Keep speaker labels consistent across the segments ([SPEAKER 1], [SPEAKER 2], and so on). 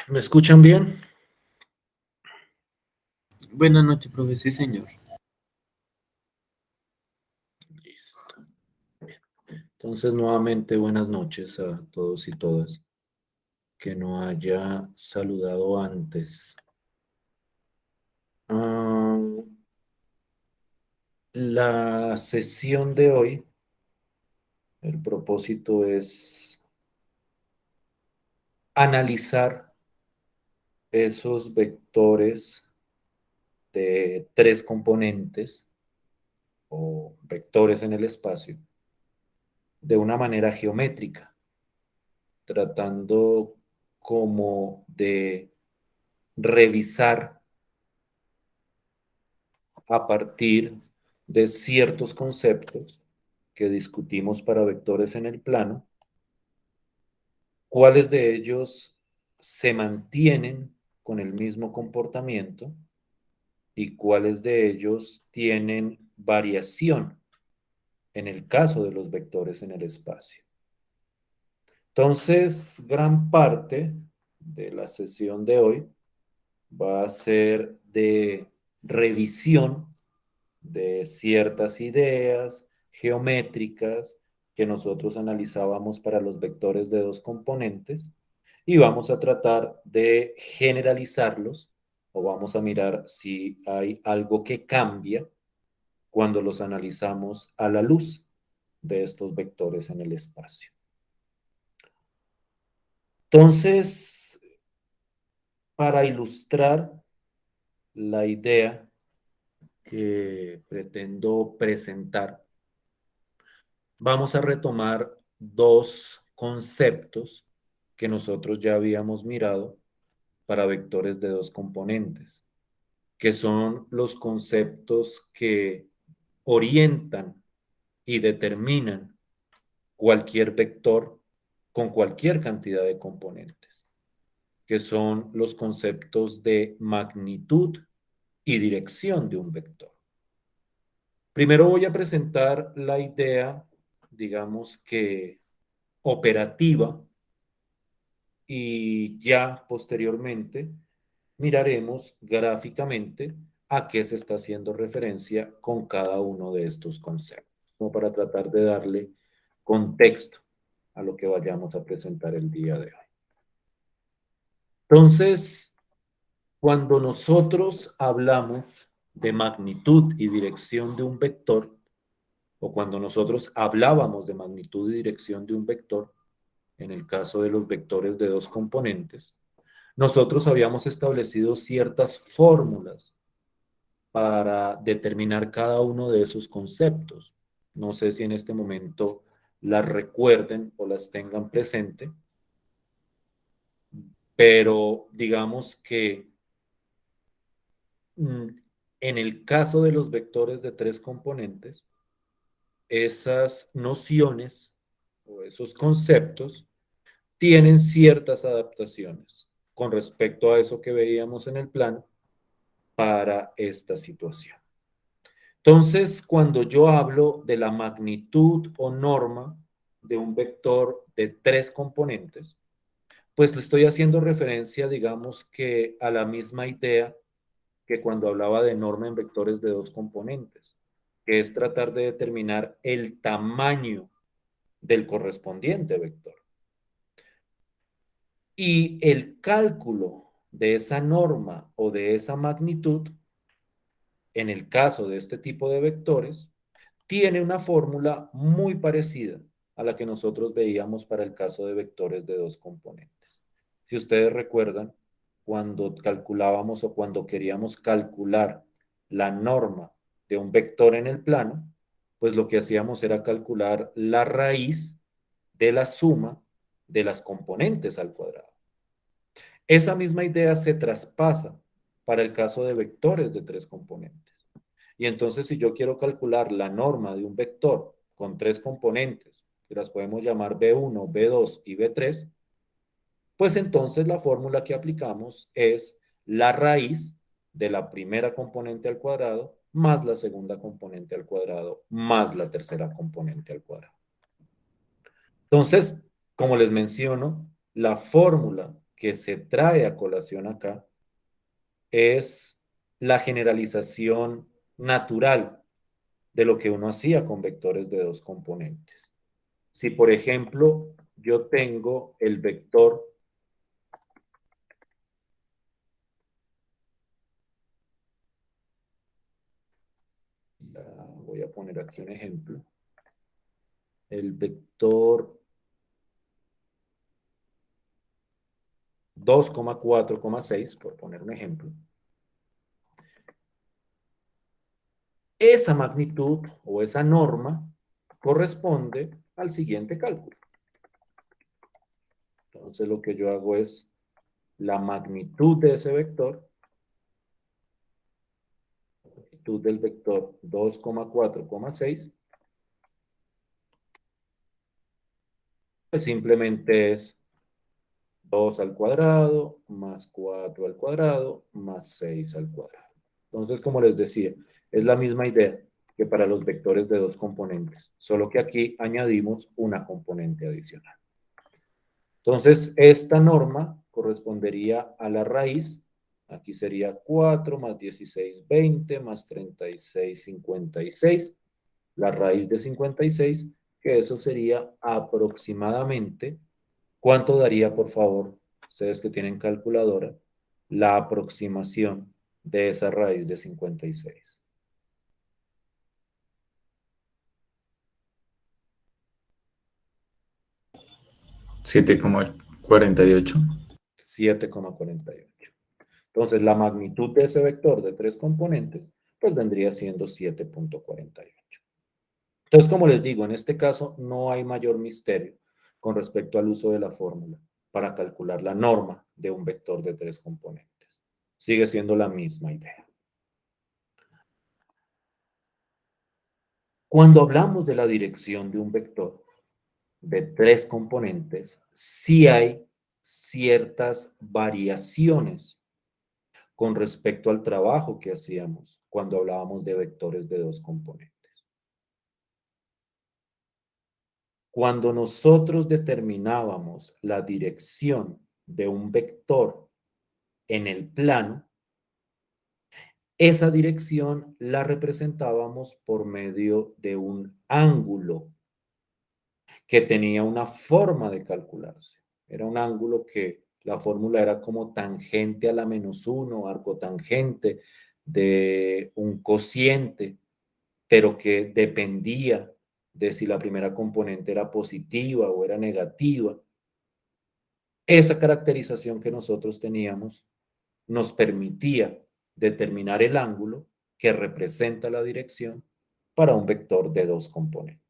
[SPEAKER 1] ¿Me escuchan bien?
[SPEAKER 2] Buenas noches, profe. Sí, señor.
[SPEAKER 1] Listo. Entonces, nuevamente, buenas noches a todos y todas. Que no haya saludado antes. Ah, la sesión de hoy, el propósito es analizar esos vectores de tres componentes o vectores en el espacio de una manera geométrica, tratando como de revisar a partir de ciertos conceptos que discutimos para vectores en el plano, cuáles de ellos se mantienen con el mismo comportamiento y cuáles de ellos tienen variación en el caso de los vectores en el espacio. Entonces, gran parte de la sesión de hoy va a ser de revisión de ciertas ideas geométricas que nosotros analizábamos para los vectores de dos componentes y vamos a tratar de generalizarlos o vamos a mirar si hay algo que cambia cuando los analizamos a la luz de estos vectores en el espacio. Entonces, para ilustrar la idea que pretendo presentar, vamos a retomar dos conceptos que nosotros ya habíamos mirado para vectores de dos componentes, que son los conceptos que orientan y determinan cualquier vector con cualquier cantidad de componentes, que son los conceptos de magnitud y dirección de un vector. Primero voy a presentar la idea, digamos que operativa, y ya posteriormente miraremos gráficamente a qué se está haciendo referencia con cada uno de estos conceptos, como para tratar de darle contexto a lo que vayamos a presentar el día de hoy. Entonces, cuando nosotros hablamos de magnitud y dirección de un vector, o cuando nosotros hablábamos de magnitud y dirección de un vector, en el caso de los vectores de dos componentes, nosotros habíamos establecido ciertas fórmulas para determinar cada uno de esos conceptos. No sé si en este momento las recuerden o las tengan presente, pero digamos que mm, en el caso de los vectores de tres componentes, esas nociones o esos conceptos tienen ciertas adaptaciones con respecto a eso que veíamos en el plano para esta situación. Entonces, cuando yo hablo de la magnitud o norma de un vector de tres componentes, pues le estoy haciendo referencia, digamos que a la misma idea que cuando hablaba de norma en vectores de dos componentes, que es tratar de determinar el tamaño del correspondiente vector. Y el cálculo de esa norma o de esa magnitud, en el caso de este tipo de vectores, tiene una fórmula muy parecida a la que nosotros veíamos para el caso de vectores de dos componentes. Si ustedes recuerdan, cuando calculábamos o cuando queríamos calcular la norma de un vector en el plano, pues lo que hacíamos era calcular la raíz de la suma de las componentes al cuadrado. Esa misma idea se traspasa para el caso de vectores de tres componentes. Y entonces, si yo quiero calcular la norma de un vector con tres componentes, que las podemos llamar B1, B2 y B3, pues entonces la fórmula que aplicamos es la raíz de la primera componente al cuadrado más la segunda componente al cuadrado más la tercera componente al cuadrado. Entonces, como les menciono, la fórmula que se trae a colación acá es la generalización natural de lo que uno hacía con vectores de dos componentes. Si, por ejemplo, yo tengo el vector voy a poner aquí un ejemplo, el vector 2,4,6, por poner un ejemplo, esa magnitud o esa norma corresponde al siguiente cálculo. Entonces lo que yo hago es la magnitud de ese vector, magnitud del vector 2,4,6, pues simplemente es 2 al cuadrado más 4 al cuadrado más 6 al cuadrado. Entonces, como les decía, es la misma idea que para los vectores de dos componentes, solo que aquí añadimos una componente adicional. Entonces, esta norma correspondería a la raíz, aquí sería 4 más 16, 20 más 36, 56, la raíz de 56, que eso sería aproximadamente, ¿cuánto daría, por favor, ustedes que tienen calculadora, la aproximación de esa raíz de 56?
[SPEAKER 2] 7,48.
[SPEAKER 1] 7,48. Entonces, la magnitud de ese vector de tres componentes, pues vendría siendo 7,48. Entonces, como les digo, en este caso no hay mayor misterio con respecto al uso de la fórmula para calcular la norma de un vector de tres componentes. Sigue siendo la misma idea. Cuando hablamos de la dirección de un vector de tres componentes, sí hay ciertas variaciones con respecto al trabajo que hacíamos cuando hablábamos de vectores de dos componentes. Cuando nosotros determinábamos la dirección de un vector en el plano, esa dirección la representábamos por medio de un ángulo que tenía una forma de calcularse. Era un ángulo que la fórmula era como tangente a la -1, arcotangente de un cociente, pero que dependía de si la primera componente era positiva o era negativa. Esa caracterización que nosotros teníamos nos permitía determinar el ángulo que representa la dirección para un vector de dos componentes.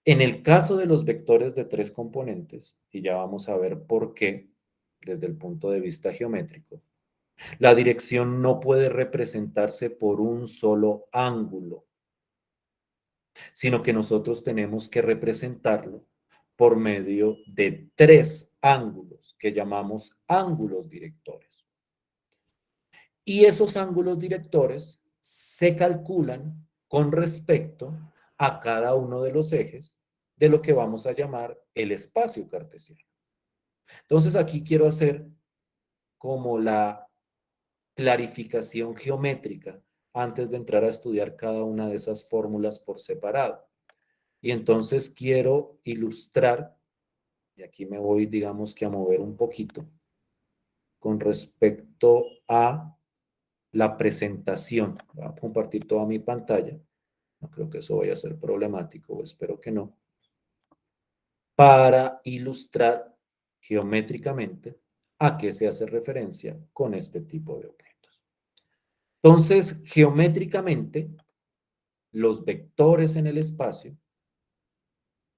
[SPEAKER 1] En el caso de los vectores de tres componentes, y ya vamos a ver por qué desde el punto de vista geométrico, la dirección no puede representarse por un solo ángulo, sino que nosotros tenemos que representarlo por medio de tres ángulos que llamamos ángulos directores. Y esos ángulos directores se calculan con respecto a cada uno de los ejes de lo que vamos a llamar el espacio cartesiano. Entonces aquí quiero hacer como la clarificación geométrica antes de entrar a estudiar cada una de esas fórmulas por separado. Y entonces quiero ilustrar, y aquí me voy, digamos que a mover un poquito, con respecto a la presentación. Voy a compartir toda mi pantalla. No creo que eso vaya a ser problemático, o espero que no. Para ilustrar geométricamente a qué se hace referencia con este tipo de objetos. Entonces, geométricamente, los vectores en el espacio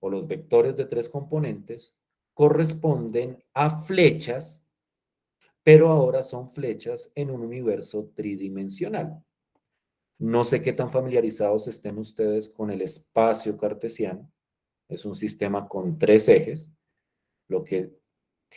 [SPEAKER 1] o los vectores de tres componentes corresponden a flechas, pero ahora son flechas en un universo tridimensional. No sé qué tan familiarizados estén ustedes con el espacio cartesiano. Es un sistema con tres ejes, lo que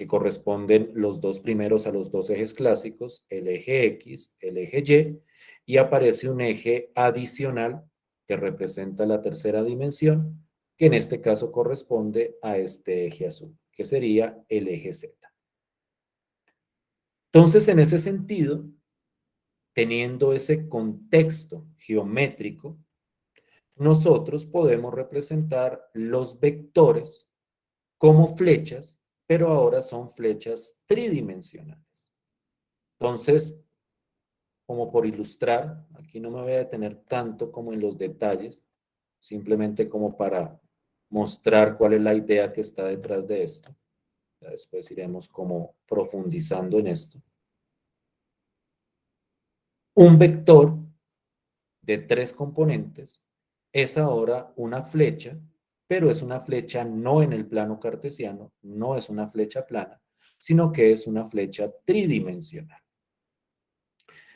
[SPEAKER 1] corresponden los dos primeros a los dos ejes clásicos, el eje X, el eje y aparece un eje adicional que representa la tercera dimensión, que en este caso corresponde a este eje azul, que sería el eje Z. Entonces, en ese sentido, teniendo ese contexto geométrico, nosotros podemos representar los vectores como flechas, pero ahora son flechas tridimensionales. Entonces, como por ilustrar, aquí no me voy a detener tanto como en los detalles, simplemente como para mostrar cuál es la idea que está detrás de esto. Ya después iremos como profundizando en esto. Un vector de 3 componentes es ahora una flecha, pero es una flecha no en el plano cartesiano, no es una flecha plana, sino que es una flecha tridimensional.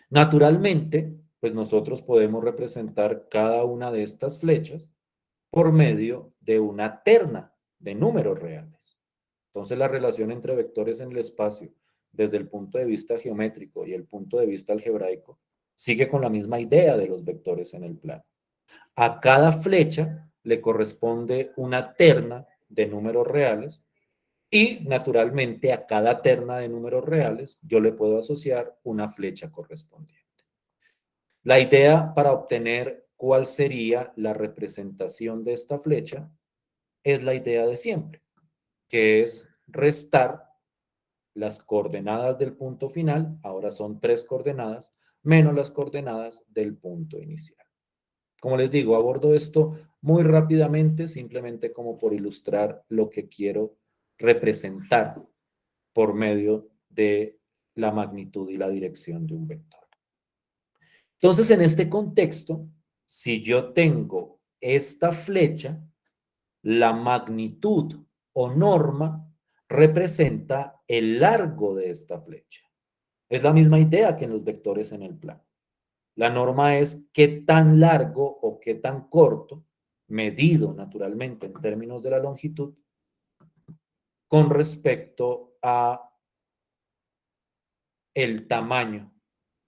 [SPEAKER 1] Naturalmente, pues nosotros podemos representar cada una de estas flechas por medio de una terna de números reales. Entonces, la relación entre vectores en el espacio, desde el punto de vista geométrico y el punto de vista algebraico, sigue con la misma idea de los vectores en el plano. A cada flecha le corresponde una terna de números reales y, naturalmente, a cada terna de números reales yo le puedo asociar una flecha correspondiente. La idea para obtener cuál sería la representación de esta flecha es la idea de siempre, que es restar las coordenadas del punto final, ahora son 3 coordenadas, menos las coordenadas del punto inicial. Como les digo, abordo esto muy rápidamente, simplemente como por ilustrar lo que quiero representar por medio de la magnitud y la dirección de un vector. Entonces, en este contexto, si yo tengo esta flecha, la magnitud o norma representa el largo de esta flecha. Es la misma idea que en los vectores en el plano. La norma es qué tan largo o qué tan corto, medido naturalmente en términos de la longitud, con respecto a el tamaño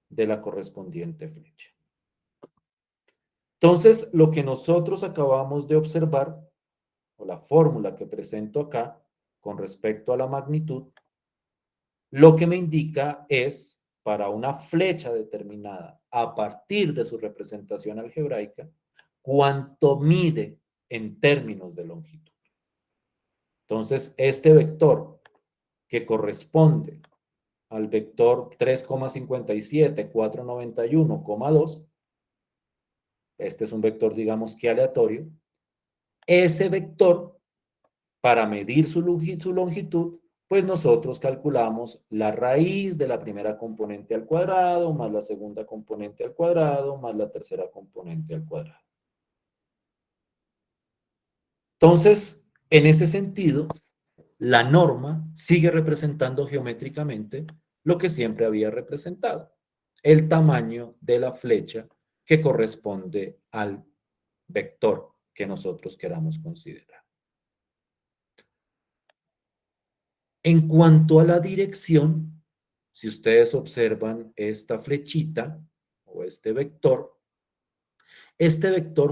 [SPEAKER 1] de la correspondiente flecha. Entonces, lo que nosotros acabamos de observar, o la fórmula que presento acá, con respecto a la magnitud, lo que me indica es, para una flecha determinada, a partir de su representación algebraica, cuánto mide en términos de longitud. Entonces, este vector que corresponde al vector 3,57, 491,2, este es un vector, digamos que aleatorio, ese vector, para medir su longitud, pues nosotros calculamos la raíz de la primera componente al cuadrado, más la segunda componente al cuadrado, más la tercera componente al cuadrado. Entonces, en ese sentido, la norma sigue representando geométricamente lo que siempre había representado, el tamaño de la flecha que corresponde al vector que nosotros queramos considerar. En cuanto a la dirección, si ustedes observan esta flechita o este vector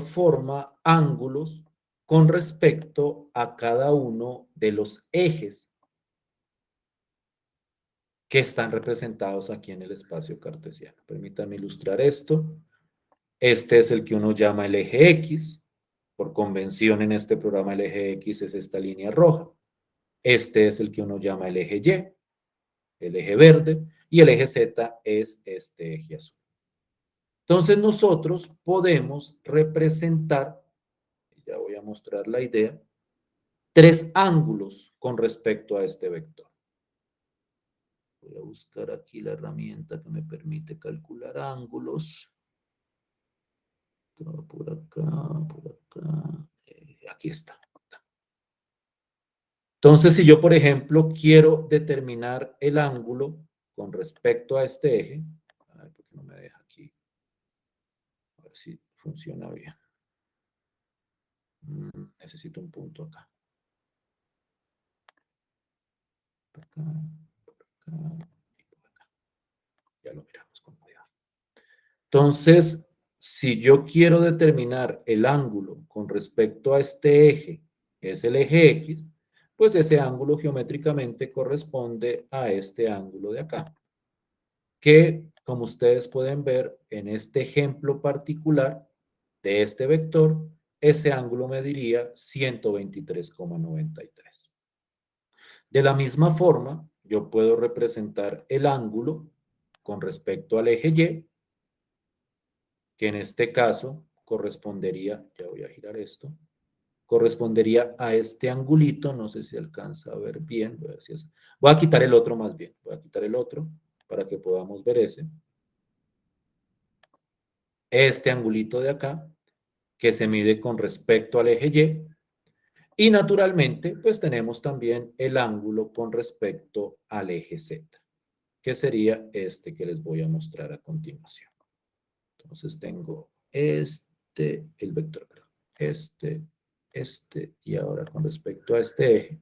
[SPEAKER 1] forma ángulos con respecto a cada uno de los ejes que están representados aquí en el espacio cartesiano. Permítanme ilustrar esto. Este es el que uno llama el eje X. Por convención en este programa el eje X es esta línea roja. Este es el que uno llama el eje Y, el eje verde, y el eje Z es este eje azul. Entonces nosotros podemos representar, ya voy a mostrar la idea, 3 ángulos con respecto a este vector. Voy a buscar aquí la herramienta que me permite calcular ángulos. Por acá, por acá. Aquí está. Entonces, si yo, por ejemplo, quiero determinar el ángulo con respecto a este eje, a ver, ¿por qué no me deja aquí? A ver si funciona bien. Necesito un punto acá. Por acá, por acá y por acá. Ya lo miramos con cuidado. Entonces, si yo quiero determinar el ángulo con respecto a este eje, que es el eje X, pues ese ángulo geométricamente corresponde a este ángulo de acá. que, como ustedes pueden ver en este ejemplo particular de este vector, ese ángulo mediría 123,93. De la misma forma, yo puedo representar el ángulo con respecto al eje Y, que en este caso correspondería, ya voy a girar esto, correspondería a este angulito, no sé si alcanza a ver bien, voy a ver si es, voy a quitar el otro más bien, voy a quitar el otro para que podamos ver ese. Este angulito de acá, que se mide con respecto al eje Y, y naturalmente, pues tenemos también el ángulo con respecto al eje Z, que sería este que les voy a mostrar a continuación. Entonces tengo el vector, perdón, y ahora con respecto a este eje,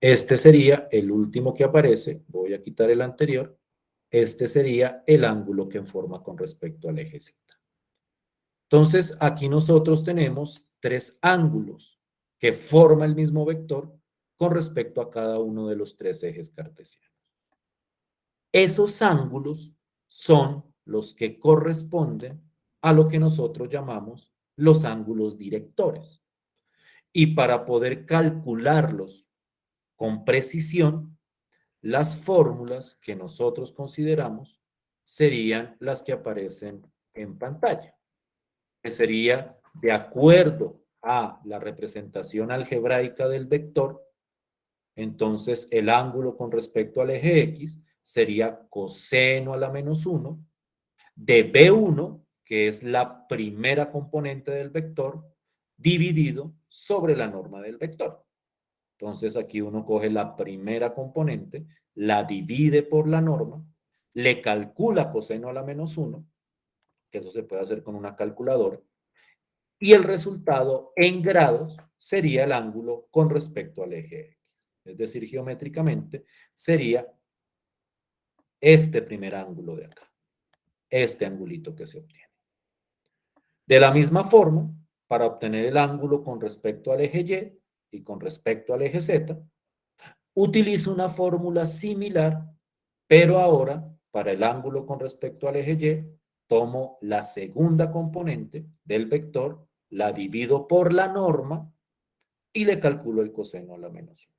[SPEAKER 1] este sería el último que aparece, voy a quitar el anterior, este sería el ángulo que forma con respecto al eje Z. Entonces, aquí nosotros tenemos tres ángulos que forman el mismo vector con respecto a cada uno de los tres ejes cartesianos. Esos ángulos son los que corresponden a lo que nosotros llamamos los ángulos directores. Y para poder calcularlos con precisión, las fórmulas que nosotros consideramos serían las que aparecen en pantalla, que sería de acuerdo a la representación algebraica del vector. Entonces, el ángulo con respecto al eje X sería coseno a la menos 1 de B1, que es la primera componente del vector, dividido sobre la norma del vector. Entonces, aquí uno coge la primera componente, la divide por la norma, le calcula coseno a la menos 1, que eso se puede hacer con una calculadora, y el resultado en grados sería el ángulo con respecto al eje X. Es decir, geométricamente sería este primer ángulo de acá, este angulito que se obtiene. De la misma forma, para obtener el ángulo con respecto al eje Y y con respecto al eje Z, utilizo una fórmula similar, pero ahora, para el ángulo con respecto al eje Y, tomo la segunda componente del vector, la divido por la norma y le calculo el coseno a la menos 1.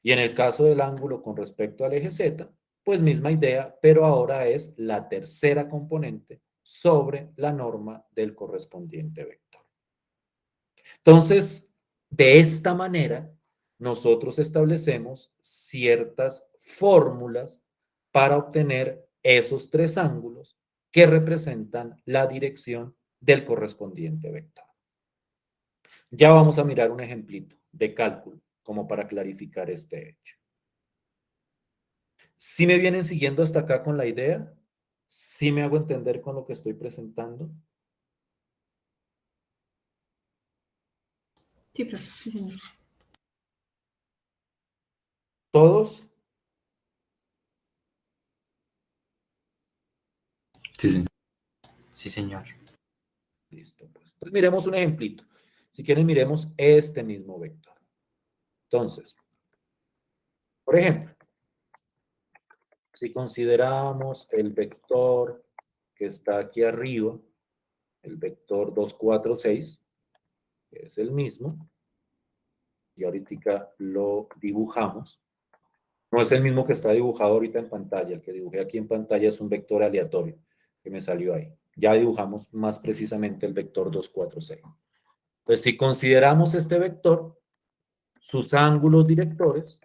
[SPEAKER 1] Y en el caso del ángulo con respecto al eje Z, pues misma idea, pero ahora es la tercera componente sobre la norma del correspondiente vector. Entonces, de esta manera, nosotros establecemos ciertas fórmulas para obtener esos tres ángulos que representan la dirección del correspondiente vector. Ya vamos a mirar un ejemplito de cálculo como para clarificar este hecho. ¿Sí me vienen siguiendo hasta acá con la idea? ¿Sí me hago entender con lo que estoy presentando?
[SPEAKER 3] Sí, profe, sí, señor.
[SPEAKER 1] ¿Todos?
[SPEAKER 2] Sí, señor. Sí, señor.
[SPEAKER 1] Listo, pues. Entonces miremos un ejemplito. Si quieren, miremos este mismo vector. Entonces, por ejemplo, si consideramos el vector que está aquí arriba, el vector 2, 4, 6, que es el mismo, y ahorita lo dibujamos. No es el mismo que está dibujado ahorita en pantalla. El que dibujé aquí en pantalla es un vector aleatorio que me salió ahí. Ya dibujamos más precisamente el vector 2, 4, 6. Entonces, si consideramos este vector, sus ángulos directores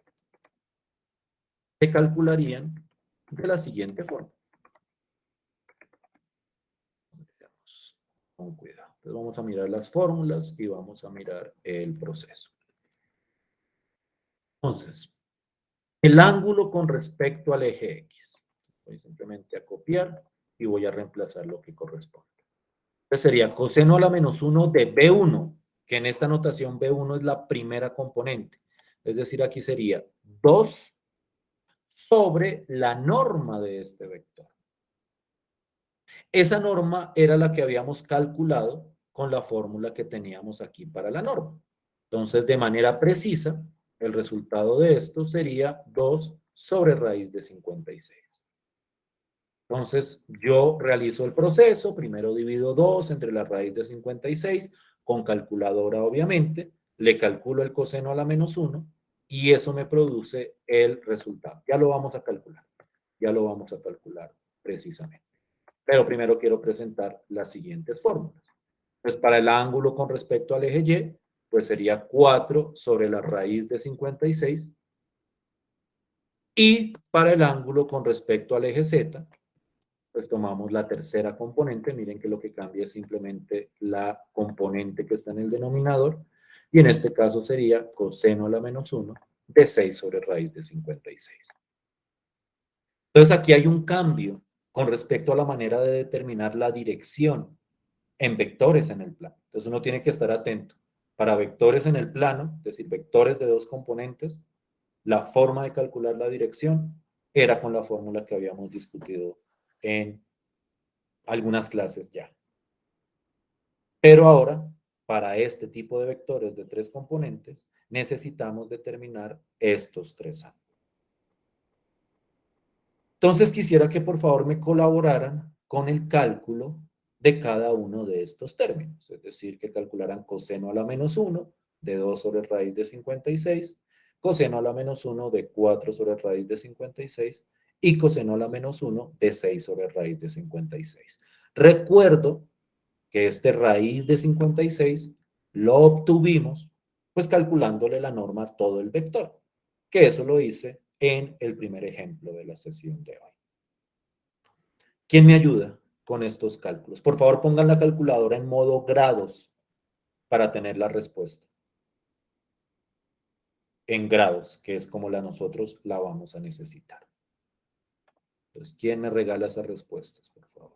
[SPEAKER 1] se calcularían de la siguiente forma. Con cuidado. Entonces vamos a mirar las fórmulas y vamos a mirar el proceso. Entonces, el ángulo con respecto al eje X. Voy simplemente a copiar y voy a reemplazar lo que corresponde. Entonces sería coseno a la menos 1 de B1, que en esta notación B1 es la primera componente. Es decir, aquí sería 2 sobre la norma de este vector. Esa norma era la que habíamos calculado con la fórmula que teníamos aquí para la norma. Entonces, de manera precisa, el resultado de esto sería 2 sobre raíz de 56. Entonces, yo realizo el proceso, primero divido 2 entre la raíz de 56, con calculadora obviamente, le calculo el coseno a la menos 1 y eso me produce el resultado. Ya lo vamos a calcular, ya lo vamos a calcular precisamente. Pero primero quiero presentar las siguientes fórmulas. Pues para el ángulo con respecto al eje Y, pues sería 4 sobre la raíz de 56. Y para el ángulo con respecto al eje Z, pues tomamos la tercera componente. Miren que lo que cambia es simplemente la componente que está en el denominador. Y en este caso sería coseno a la menos 1 de 6 sobre raíz de 56. Entonces aquí hay un cambio con respecto a la manera de determinar la dirección en vectores en el plano. Entonces uno tiene que estar atento. Para vectores en el plano, es decir, vectores de dos componentes, la forma de calcular la dirección era con la fórmula que habíamos discutido en algunas clases ya. Pero ahora, para este tipo de vectores de tres componentes, necesitamos determinar estos tres ángulos. Entonces quisiera que por favor me colaboraran con el cálculo de cada uno de estos términos, es decir, que calcularan coseno a la menos 1 de 2 sobre raíz de 56, coseno a la menos 1 de 4 sobre raíz de 56 y coseno a la menos 1 de 6 sobre raíz de 56. Recuerdo que este raíz de 56 lo obtuvimos pues calculándole la norma a todo el vector, que eso lo hice en el primer ejemplo de la sesión de hoy. ¿Quién me ayuda con estos cálculos? Por favor, pongan la calculadora en modo grados para tener la respuesta. En grados, que es como nosotros la vamos a necesitar. Entonces, ¿quién me regala esas respuestas, por favor?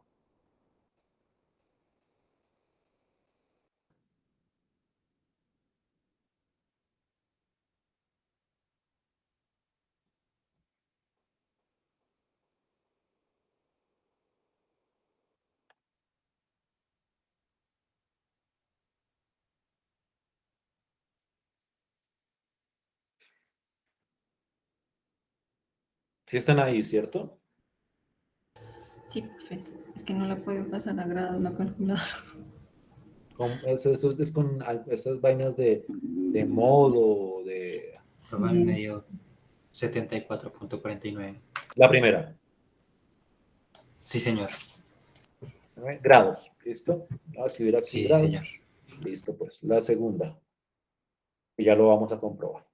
[SPEAKER 1] ¿Sí están ahí, cierto?
[SPEAKER 3] Sí, perfecto. Es que no la puedo pasar a grados la calculadora.
[SPEAKER 1] Eso es con esas vainas de modo, de...
[SPEAKER 2] Estaba en medio 74.49.
[SPEAKER 1] La primera,
[SPEAKER 2] Sí, señor.
[SPEAKER 1] grados, ¿listo? Voy a escribir aquí
[SPEAKER 2] Sí, sí,
[SPEAKER 1] grados.
[SPEAKER 2] señor.
[SPEAKER 1] Listo, pues. La segunda, y ya lo vamos a comprobar.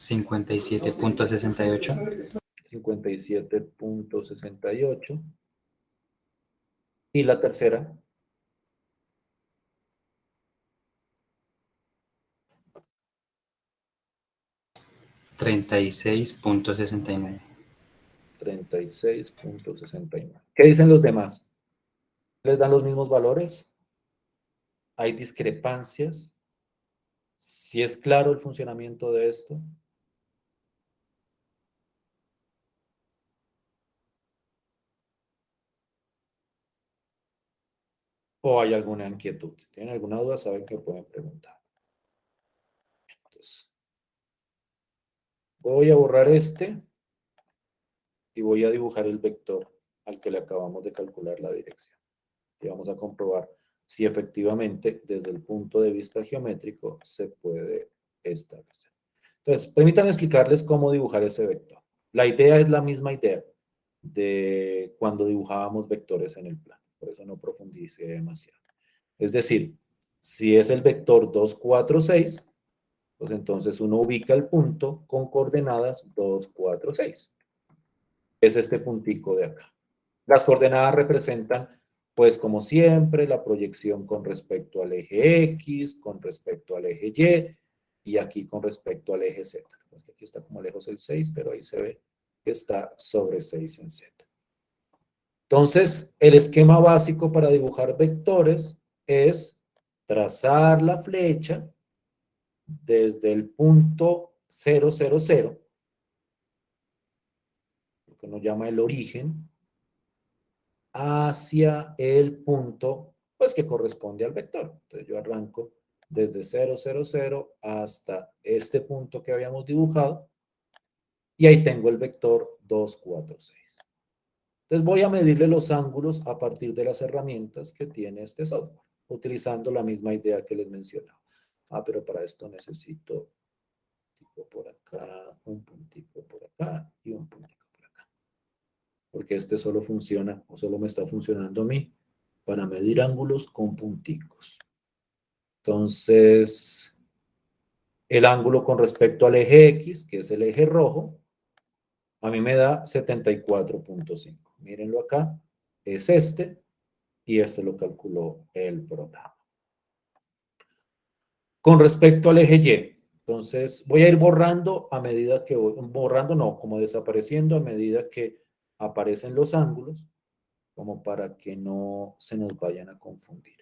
[SPEAKER 2] Cincuenta y 57.68.
[SPEAKER 1] 57.68. Y la tercera,
[SPEAKER 2] 36.69.
[SPEAKER 1] 36.69. ¿Qué dicen los demás? ¿Les dan los mismos valores? ¿Hay discrepancias? ¿Si es claro el funcionamiento de esto? ¿O hay alguna inquietud? ¿Tienen alguna duda? Saben que pueden preguntar. Entonces, voy a borrar este y voy a dibujar el vector al que le acabamos de calcular la dirección. Y vamos a comprobar si efectivamente desde el punto de vista geométrico se puede establecer. Entonces, permítanme explicarles cómo dibujar ese vector. La idea es la misma idea de cuando dibujábamos vectores en el plano. Por eso no profundice demasiado. Es decir, si es el vector 2, 4, 6, pues entonces uno ubica el punto con coordenadas 2, 4, 6. Es este puntico de acá. Las coordenadas representan, pues como siempre, la proyección con respecto al eje X, con respecto al eje Y, y aquí con respecto al eje Z. Pues aquí está como lejos el 6, pero ahí se ve que está sobre 6 en Z. Entonces, el esquema básico para dibujar vectores es trazar la flecha desde el punto 0, 0, 0, que uno llama el origen, hacia el punto, pues que corresponde al vector. Entonces yo arranco desde 0, 0, 0 hasta este punto que habíamos dibujado, y ahí tengo el vector 2, 4, 6. Entonces voy a medirle los ángulos a partir de las herramientas que tiene este software, utilizando la misma idea que les mencionaba. Pero para esto necesito un puntico por acá, un puntico por acá y un puntico por acá. Porque este solo funciona, o solo me está funcionando a mí, para medir ángulos con punticos. Entonces, el ángulo con respecto al eje X, que es el eje rojo, a mí me da 74.5. Mírenlo acá, es este, y este lo calculó el programa. Con respecto al eje Y, entonces voy a ir borrando a medida que voy, borrando no, como desapareciendo a medida que aparecen los ángulos, como para que no se nos vayan a confundir.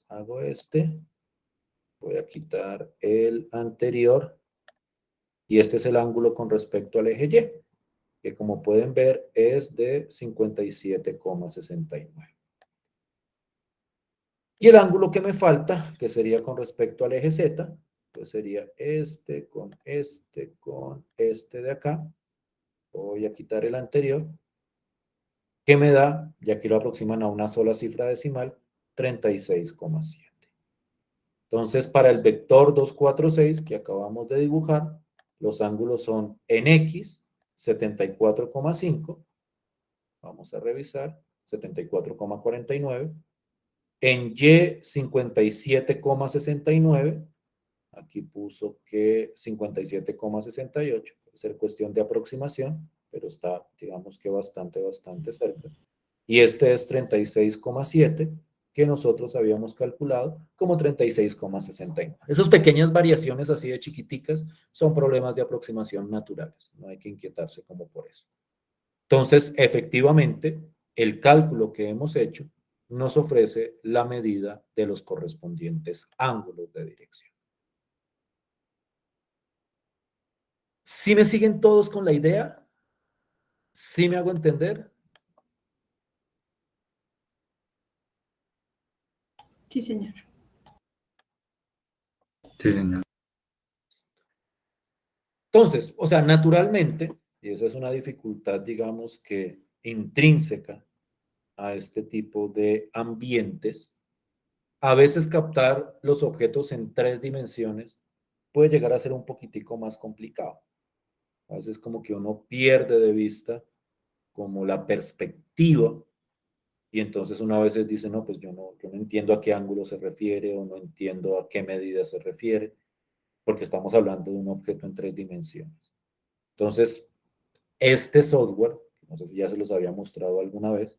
[SPEAKER 1] Hago este, voy a quitar el anterior, y este es el ángulo con respecto al eje Y, que como pueden ver es de 57,69. Y el ángulo que me falta, que sería con respecto al eje Z, pues sería este con este de acá. Voy a quitar el anterior, que me da, y aquí lo aproximan a una sola cifra decimal, 36,7. Entonces, para el vector 246 que acabamos de dibujar, los ángulos son en X, 74,5. Vamos a revisar, 74,49. En Y, 57,69. Aquí puso que 57,68. Puede ser cuestión de aproximación, pero está, digamos que bastante cerca. Y este es 36,7, que nosotros habíamos calculado como 36,69. Esas pequeñas variaciones así de chiquiticas son problemas de aproximación naturales. No hay que inquietarse como por eso. Entonces, efectivamente, el cálculo que hemos hecho nos ofrece la medida de los correspondientes ángulos de dirección. ¿Sí me siguen todos con la idea? ¿Sí me hago entender?
[SPEAKER 3] Sí, señor.
[SPEAKER 2] Sí, señor.
[SPEAKER 1] Entonces, o sea, naturalmente, y esa es una dificultad, digamos que intrínseca a este tipo de ambientes, a veces captar los objetos en 3 dimensiones puede llegar a ser un poquitico más complicado. A veces como que uno pierde de vista como la perspectiva, y entonces uno a veces dice, no, pues yo no entiendo a qué ángulo se refiere o no entiendo a qué medida se refiere, porque estamos hablando de un objeto en 3 dimensiones. Entonces, este software, no sé si ya se los había mostrado alguna vez,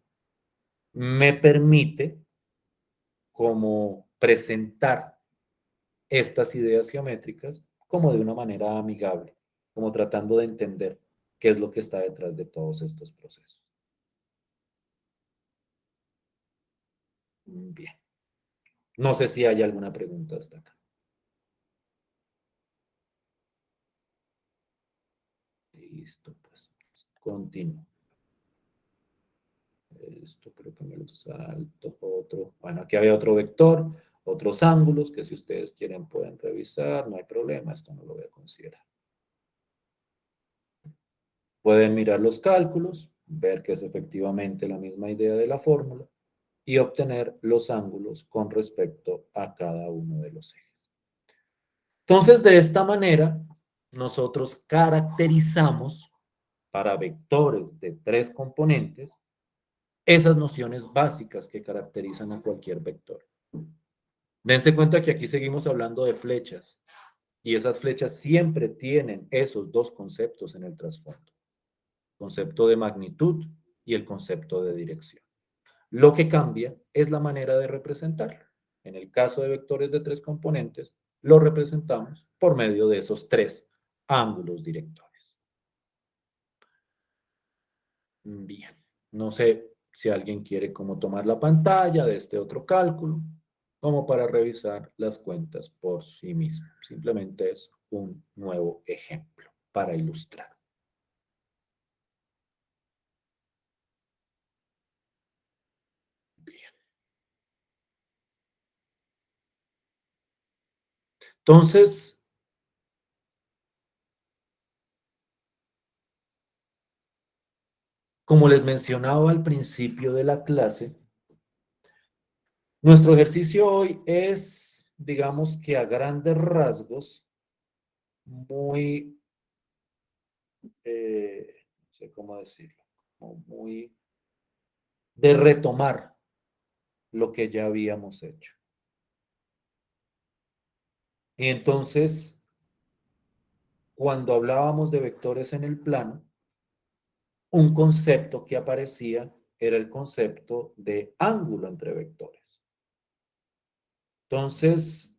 [SPEAKER 1] me permite como presentar estas ideas geométricas como de una manera amigable, como tratando de entender qué es lo que está detrás de todos estos procesos. Bien. No sé si hay alguna pregunta hasta acá. Listo, pues. Continúo. Esto creo que me lo salto. Otro. Bueno, aquí había otro vector, otros ángulos que si ustedes quieren pueden revisar, no hay problema, esto no lo voy a considerar. Pueden mirar los cálculos, ver que es efectivamente la misma idea de la fórmula y obtener los ángulos con respecto a cada uno de los ejes. Entonces, de esta manera, nosotros caracterizamos para vectores de 3 componentes esas nociones básicas que caracterizan a cualquier vector. Dense cuenta que aquí seguimos hablando de flechas y esas flechas siempre tienen esos 2 conceptos en el trasfondo. Concepto de magnitud y el concepto de dirección. Lo que cambia es la manera de representarlo. En el caso de vectores de 3 componentes, lo representamos por medio de esos 3 ángulos directores. Bien, no sé si alguien quiere como tomar la pantalla de este otro cálculo, como para revisar las cuentas por sí mismo. Simplemente es un nuevo ejemplo para ilustrar. Entonces, como les mencionaba al principio de la clase, nuestro ejercicio hoy es, digamos que a grandes rasgos, muy, no sé cómo decirlo, como muy de retomar lo que ya habíamos hecho. Y entonces, cuando hablábamos de vectores en el plano, un concepto que aparecía era el concepto de ángulo entre vectores. Entonces,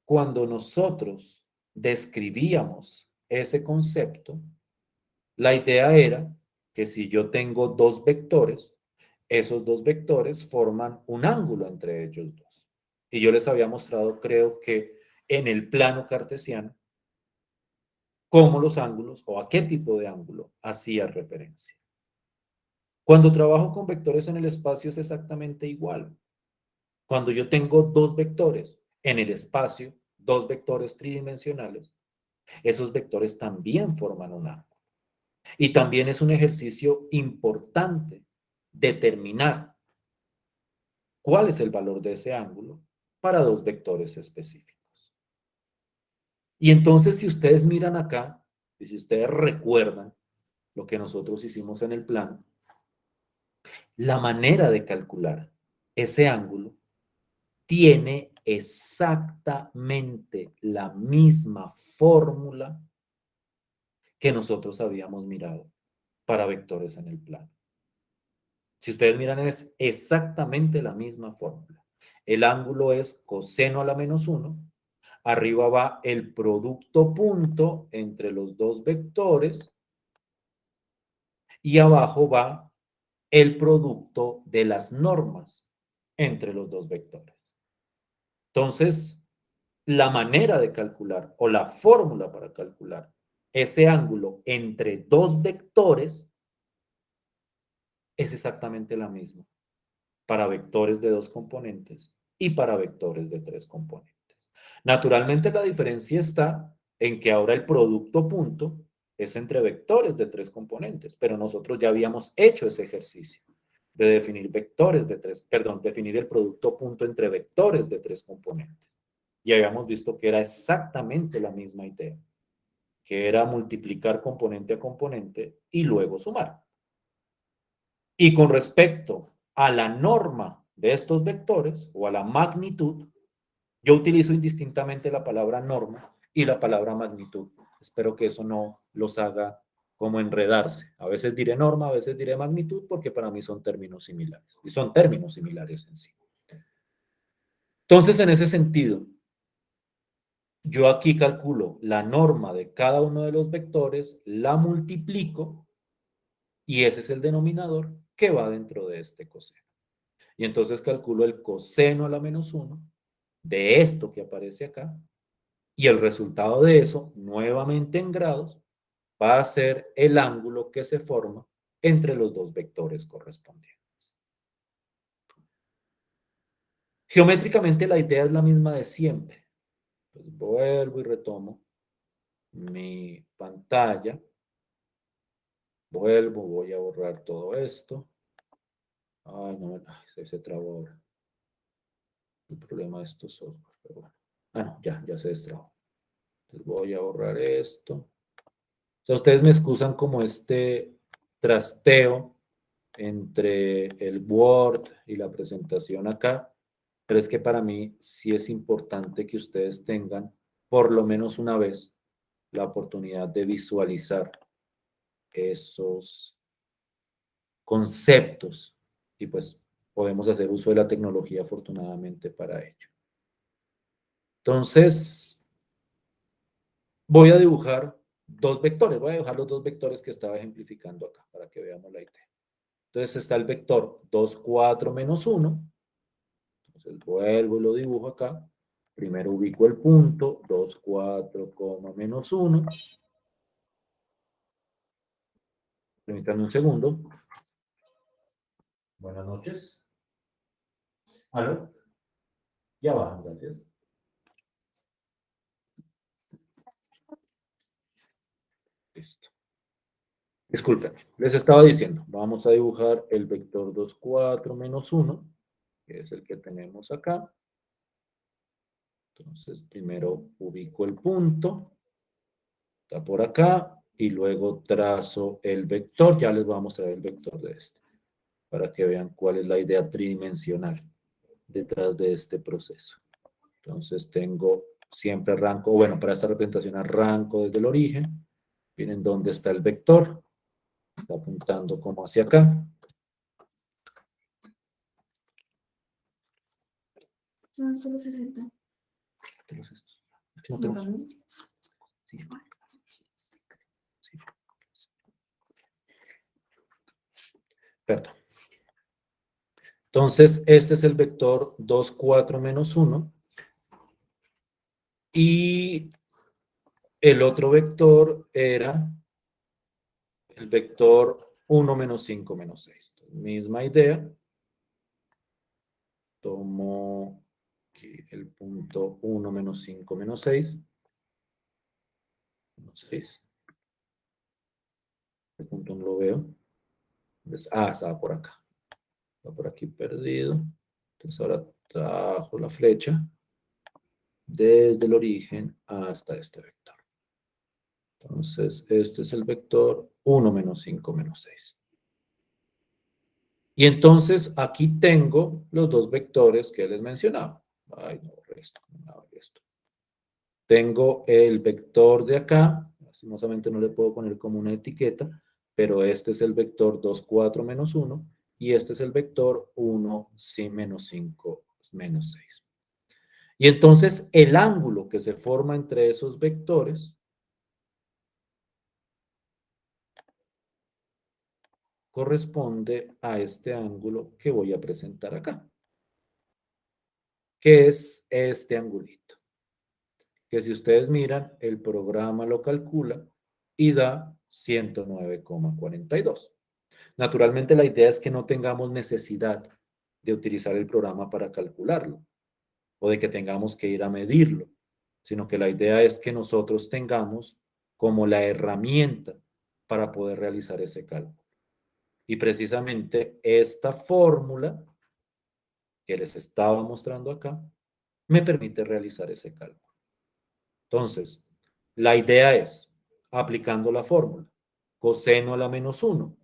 [SPEAKER 1] cuando nosotros describíamos ese concepto, la idea era que si yo tengo dos vectores, esos dos vectores forman un ángulo entre ellos dos. Y yo les había mostrado, creo que en el plano cartesiano, cómo los ángulos o a qué tipo de ángulo hacía referencia. Cuando trabajo con vectores en el espacio es exactamente igual. Cuando yo tengo dos vectores en el espacio, dos vectores tridimensionales, esos vectores también forman un ángulo. Y también es un ejercicio importante determinar cuál es el valor de ese ángulo para dos vectores específicos. Y entonces, si ustedes miran acá, y si ustedes recuerdan lo que nosotros hicimos en el plano, la manera de calcular ese ángulo tiene exactamente la misma fórmula que nosotros habíamos mirado para vectores en el plano. Si ustedes miran, es exactamente la misma fórmula. El ángulo es coseno a la menos 1. Arriba va el producto punto entre los dos vectores y abajo va el producto de las normas entre los dos vectores. Entonces, la manera de calcular o la fórmula para calcular ese ángulo entre dos vectores es exactamente la misma para vectores de dos componentes y para vectores de tres componentes. Naturalmente, la diferencia está en que ahora el producto punto es entre vectores de tres componentes, pero nosotros ya habíamos hecho ese ejercicio de definir vectores de tres, perdón, definir el producto punto entre vectores de tres componentes. Y habíamos visto que era exactamente la misma idea, que era multiplicar componente a componente y luego sumar. Y con respecto a la norma de estos vectores o a la magnitud, yo utilizo indistintamente la palabra norma y la palabra magnitud. Espero que eso no los haga como enredarse. A veces diré norma, a veces diré magnitud, porque para mí son términos similares. Y son términos similares en sí. Entonces, en ese sentido, yo aquí calculo la norma de cada uno de los vectores, la multiplico y ese es el denominador que va dentro de este coseno. Y entonces calculo el coseno a la menos 1 de esto que aparece acá y el resultado de eso, nuevamente en grados, va a ser el ángulo que se forma entre los dos vectores correspondientes. Geométricamente la idea es la misma de siempre. Entonces vuelvo y retomo mi pantalla. Vuelvo, voy a borrar todo esto. Ay, no, se trabó ahora. El problema de estos software, pero bueno. Ah, no, ya se destrabó. Entonces voy a borrar esto. O sea, ustedes me excusan como este trasteo entre el Word y la presentación acá, pero es que para mí sí es importante que ustedes tengan por lo menos una vez la oportunidad de visualizar esos conceptos y pues podemos hacer uso de la tecnología afortunadamente para ello. Entonces, voy a dibujar dos vectores, voy a dibujar los dos vectores que estaba ejemplificando acá para que veamos la idea. Entonces está el vector 2, 4, menos 1. Entonces vuelvo y lo dibujo acá. Primero ubico el punto, 2, 4, menos 1. Permítanme un segundo. Buenas noches. ¿Aló? Ya bajan, gracias. Disculpen, les estaba diciendo, vamos a dibujar el vector 2, 4, menos 1, que es el que tenemos acá. Entonces, primero ubico el punto, está por acá, y luego trazo el vector. Ya les voy a mostrar el vector de este, para que vean cuál es la idea tridimensional detrás de este proceso. Entonces, tengo siempre arranco, bueno, para esta representación arranco desde el origen. Miren dónde está el vector. Está apuntando como hacia acá.
[SPEAKER 3] Son solo 60.
[SPEAKER 1] ¿Qué es esto? Es que no tengo- Sí. Sí. Perdón. Entonces, este es el vector 2, 4, menos 1. Y el otro vector era el vector 1, menos 5, menos 6. Entonces, misma idea. Tomo aquí el punto 1, menos 5, menos 6. Menos 6. El punto no lo veo. Entonces, estaba por acá. Está por aquí perdido. Entonces ahora trajo la flecha desde el origen hasta este vector. Entonces, este es el vector 1, menos 5, menos 6. Y entonces aquí tengo los dos vectores que les mencionaba. Ay, no, esto. Tengo el vector de acá, lastimosamente no le puedo poner como una etiqueta, pero este es el vector 2, 4, menos 1, y este es el vector 1, sí, menos 5, menos 6. Y entonces el ángulo que se forma entre esos vectores corresponde a este ángulo que voy a presentar acá, que es este angulito, que si ustedes miran, el programa lo calcula y da 109,42. Naturalmente, la idea es que no tengamos necesidad de utilizar el programa para calcularlo o de que tengamos que ir a medirlo, sino que la idea es que nosotros tengamos como la herramienta para poder realizar ese cálculo. Y precisamente esta fórmula que les estaba mostrando acá me permite realizar ese cálculo. Entonces, la idea es, aplicando la fórmula, coseno a la menos 1.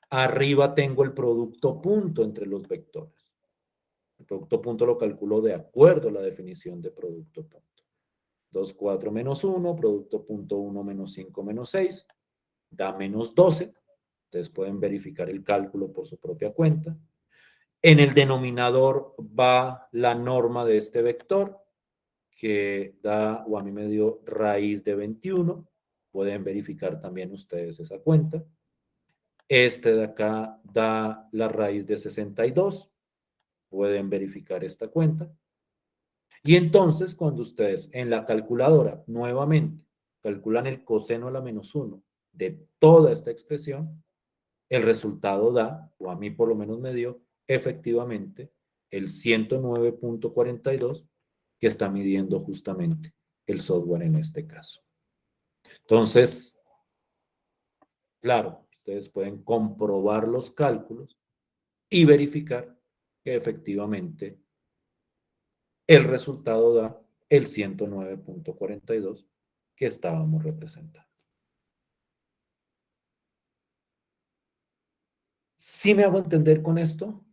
[SPEAKER 1] Arriba tengo el producto punto entre los vectores. El producto punto lo calculo de acuerdo a la definición de producto punto. 2, 4 menos 1, producto punto 1 menos 5 menos 6, da menos 12. Ustedes pueden verificar el cálculo por su propia cuenta. En el denominador va la norma de este vector, que da, o a mí me dio raíz de 21. Pueden verificar también ustedes esa cuenta. Este de acá da la raíz de 62. Pueden verificar esta cuenta. Y entonces, cuando ustedes en la calculadora nuevamente calculan el coseno a la menos 1 de toda esta expresión, el resultado da, o a mí por lo menos me dio, efectivamente el 109,42 que está midiendo justamente el software en este caso. Entonces, claro, ustedes pueden comprobar los cálculos y verificar que efectivamente el resultado da el 109,42 que estábamos representando. ¿Sí me hago entender con esto?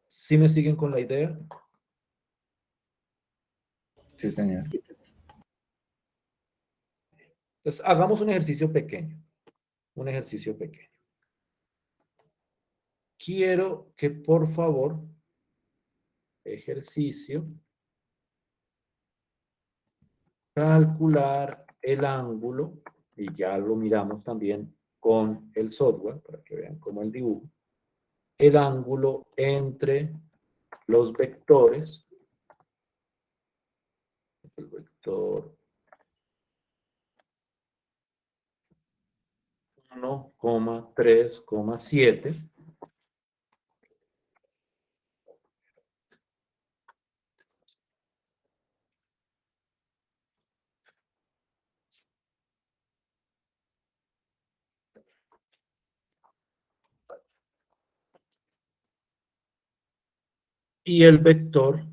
[SPEAKER 1] ¿Sí me siguen con la idea?
[SPEAKER 4] Sí, señor.
[SPEAKER 1] Entonces, hagamos un ejercicio pequeño. Un ejercicio pequeño. Quiero que por favor, ejercicio, calcular el ángulo, y ya lo miramos también con el software, para que vean cómo el dibujo, el ángulo entre los vectores, el vector 1,3,7, y el vector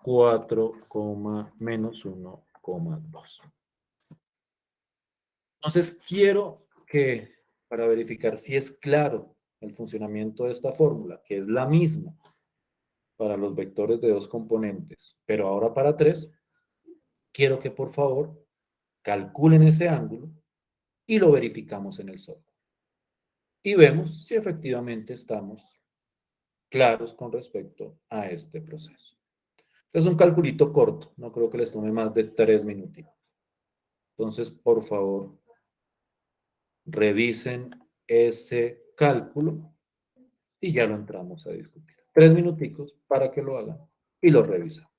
[SPEAKER 1] 4, menos 1,2. Entonces, quiero que, para verificar si es claro el funcionamiento de esta fórmula, que es la misma para los vectores de dos componentes, pero ahora para tres, quiero que por favor calculen ese ángulo y lo verificamos en el software. Y vemos si efectivamente estamos claros con respecto a este proceso. Es un calculito corto, no creo que les tome más de 3 minutitos. Entonces, por favor, revisen ese cálculo y ya lo entramos a discutir. 3 minuticos para que lo hagan y lo revisamos.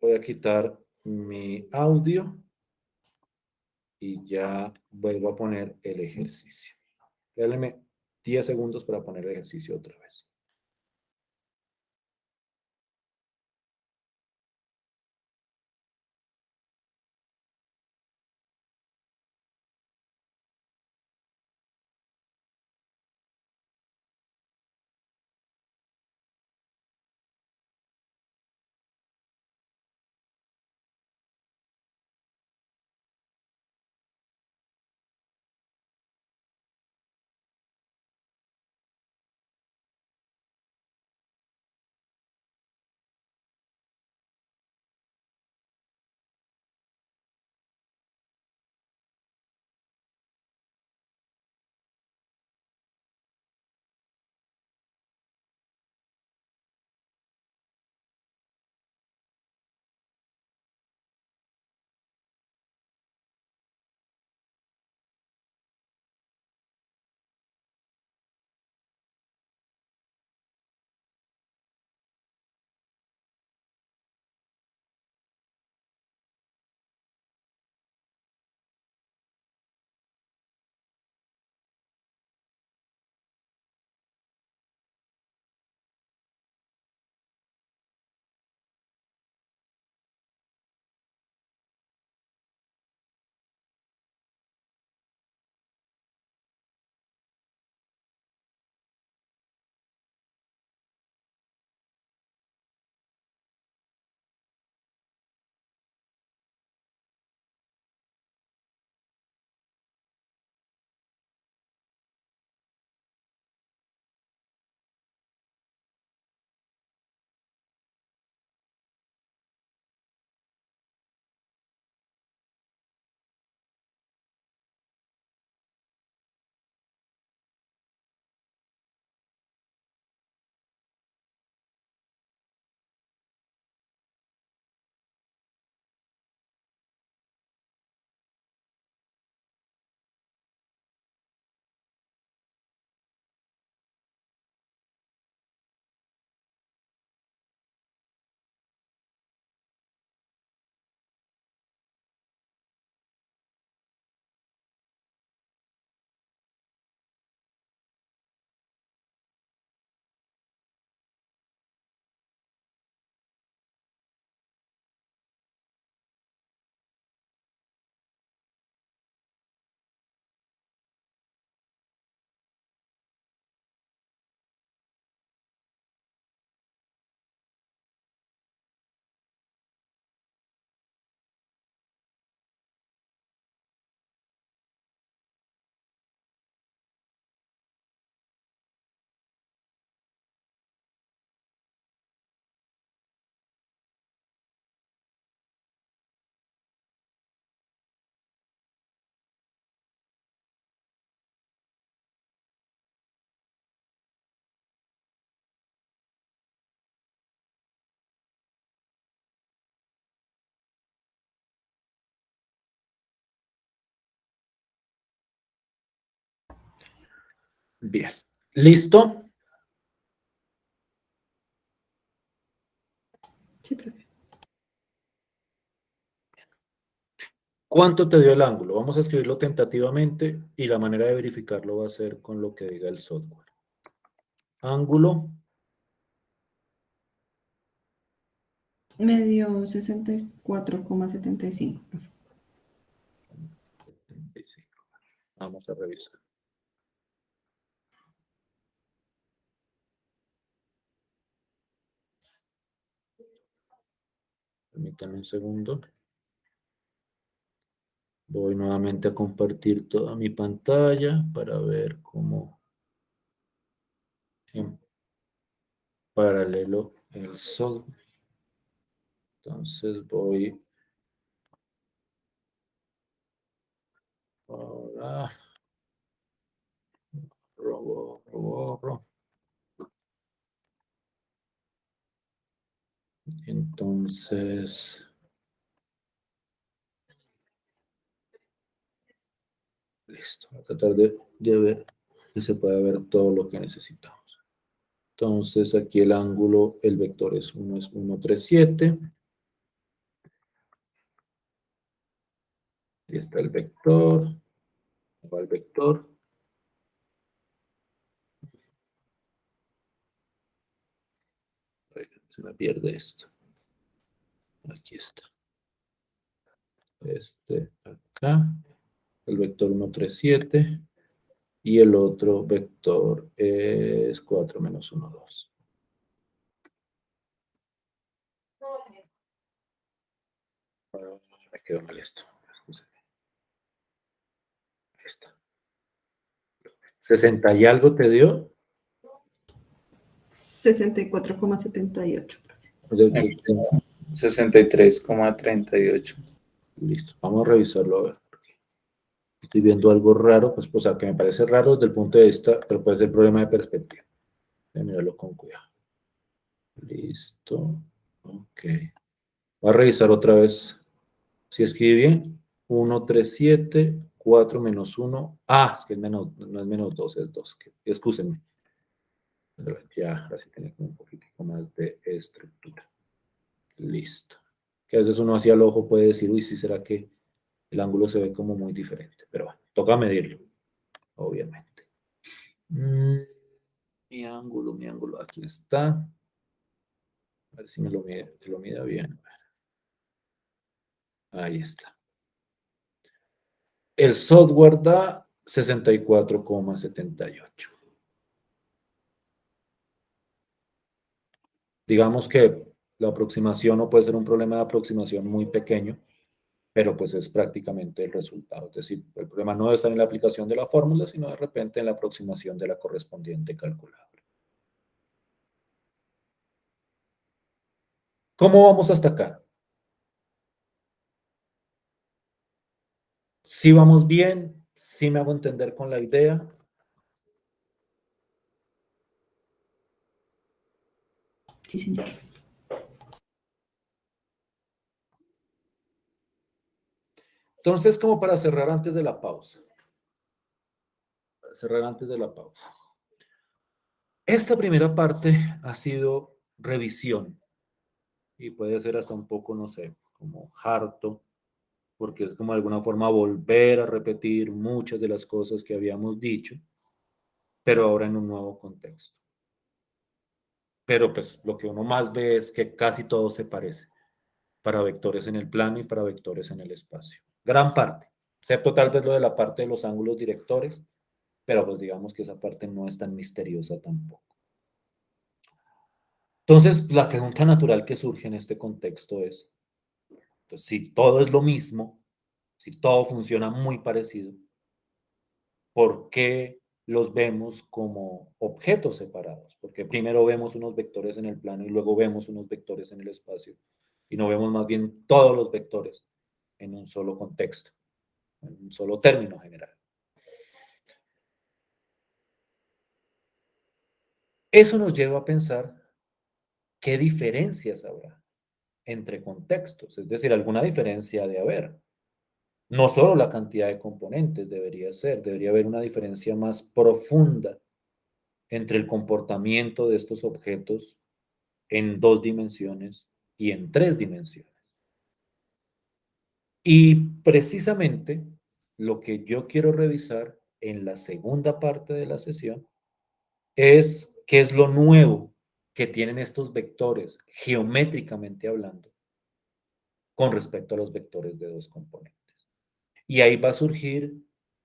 [SPEAKER 1] Voy a quitar mi audio y ya vuelvo a poner el ejercicio. Déjenme 10 segundos para poner el ejercicio otra vez. Bien. ¿Listo?
[SPEAKER 3] Sí, profe.
[SPEAKER 1] ¿Cuánto te dio el ángulo? Vamos a escribirlo tentativamente y la manera de verificarlo va a ser con lo que diga el software. Ángulo
[SPEAKER 3] Me dio 64,75.
[SPEAKER 1] 75. Vamos a revisar. Permítanme un segundo. Voy nuevamente a compartir toda mi pantalla para ver cómo en paralelo el software. Entonces voy ahora. Borro. Entonces, listo. Voy a tratar de ver que se pueda ver todo lo que necesitamos. Entonces, aquí el ángulo, el vector es 1,37. Ahí está el vector. Va el vector. Ay, se me pierde esto. Aquí está. Este acá. El vector 1,37. Y el otro vector es 4 menos 1, 2. Me quedó mal esto. Ahí está. 60 y algo te dio.
[SPEAKER 3] 64,78.
[SPEAKER 4] 63,38.
[SPEAKER 1] Listo, vamos a revisarlo a ver. Estoy viendo algo raro, pues, o sea, que me parece raro desde el punto de vista, pero puede ser problema de perspectiva. Voy a mirarlo con cuidado. Listo. Ok. Voy a revisar otra vez. Si escribí bien, 137, 4 menos 1. Ah, es que es menos, no es menos 2, es 2. Excúsenme. Ya, ahora sí tiene un poquitico más de estructura. Listo. Que a veces uno hacia el ojo puede decir, uy, sí, será que el ángulo se ve como muy diferente. Pero bueno, toca medirlo, obviamente. Mi ángulo, aquí está. A ver si me lo mide, que lo mida bien. Ahí está. El software da 64,78. Digamos que la aproximación no puede ser un problema de aproximación muy pequeño, pero pues es prácticamente el resultado. Es decir, el problema no está en la aplicación de la fórmula, sino de repente en la aproximación de la correspondiente calculable. ¿Cómo vamos hasta acá? ¿Sí vamos bien? ¿Sí me hago entender con la idea?
[SPEAKER 3] Sí, señor.
[SPEAKER 1] Entonces, como para cerrar antes de la pausa. Para cerrar antes de la pausa. Esta primera parte ha sido revisión y puede ser hasta un poco, no sé, como harto, porque es como de alguna forma volver a repetir muchas de las cosas que habíamos dicho, pero ahora en un nuevo contexto. Pero pues lo que uno más ve es que casi todo se parece para vectores en el plano y para vectores en el espacio. Gran parte, excepto tal vez lo de la parte de los ángulos directores, pero pues digamos que esa parte no es tan misteriosa tampoco. Entonces, la pregunta natural que surge en este contexto es, pues, si todo es lo mismo, si todo funciona muy parecido, ¿por qué los vemos como objetos separados? Porque primero vemos unos vectores en el plano y luego vemos unos vectores en el espacio y no vemos más bien todos los vectores en un solo contexto, en un solo término general. Eso nos lleva a pensar qué diferencias habrá entre contextos, es decir, alguna diferencia de haber. No solo la cantidad de componentes debería haber una diferencia más profunda entre el comportamiento de estos objetos en 2 dimensiones y en 3 dimensiones. Y precisamente lo que yo quiero revisar en la segunda parte de la sesión es qué es lo nuevo que tienen estos vectores geométricamente hablando con respecto a los vectores de dos componentes. Y ahí va a surgir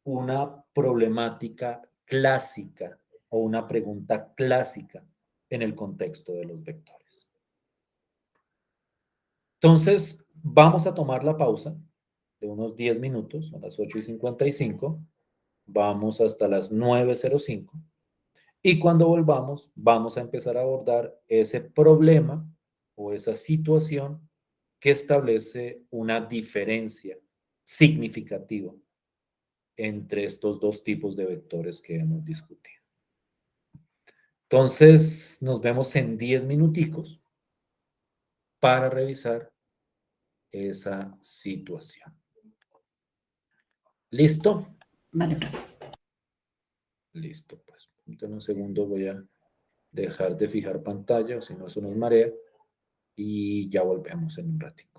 [SPEAKER 1] una problemática clásica o una pregunta clásica en el contexto de los vectores. Entonces, vamos a tomar la pausa de unos 10 minutos, a las 8:55, vamos hasta las 9:05, y cuando volvamos, vamos a empezar a abordar ese problema o esa situación que establece una diferencia significativa entre estos dos tipos de vectores que hemos discutido. Entonces, nos vemos en 10 minuticos para revisar esa situación. ¿Listo?
[SPEAKER 3] Vale, profe.
[SPEAKER 1] Listo, pues. Entonces, en un segundo voy a dejar de fijar pantalla, o si no, eso nos marea, y ya volvemos en un ratito.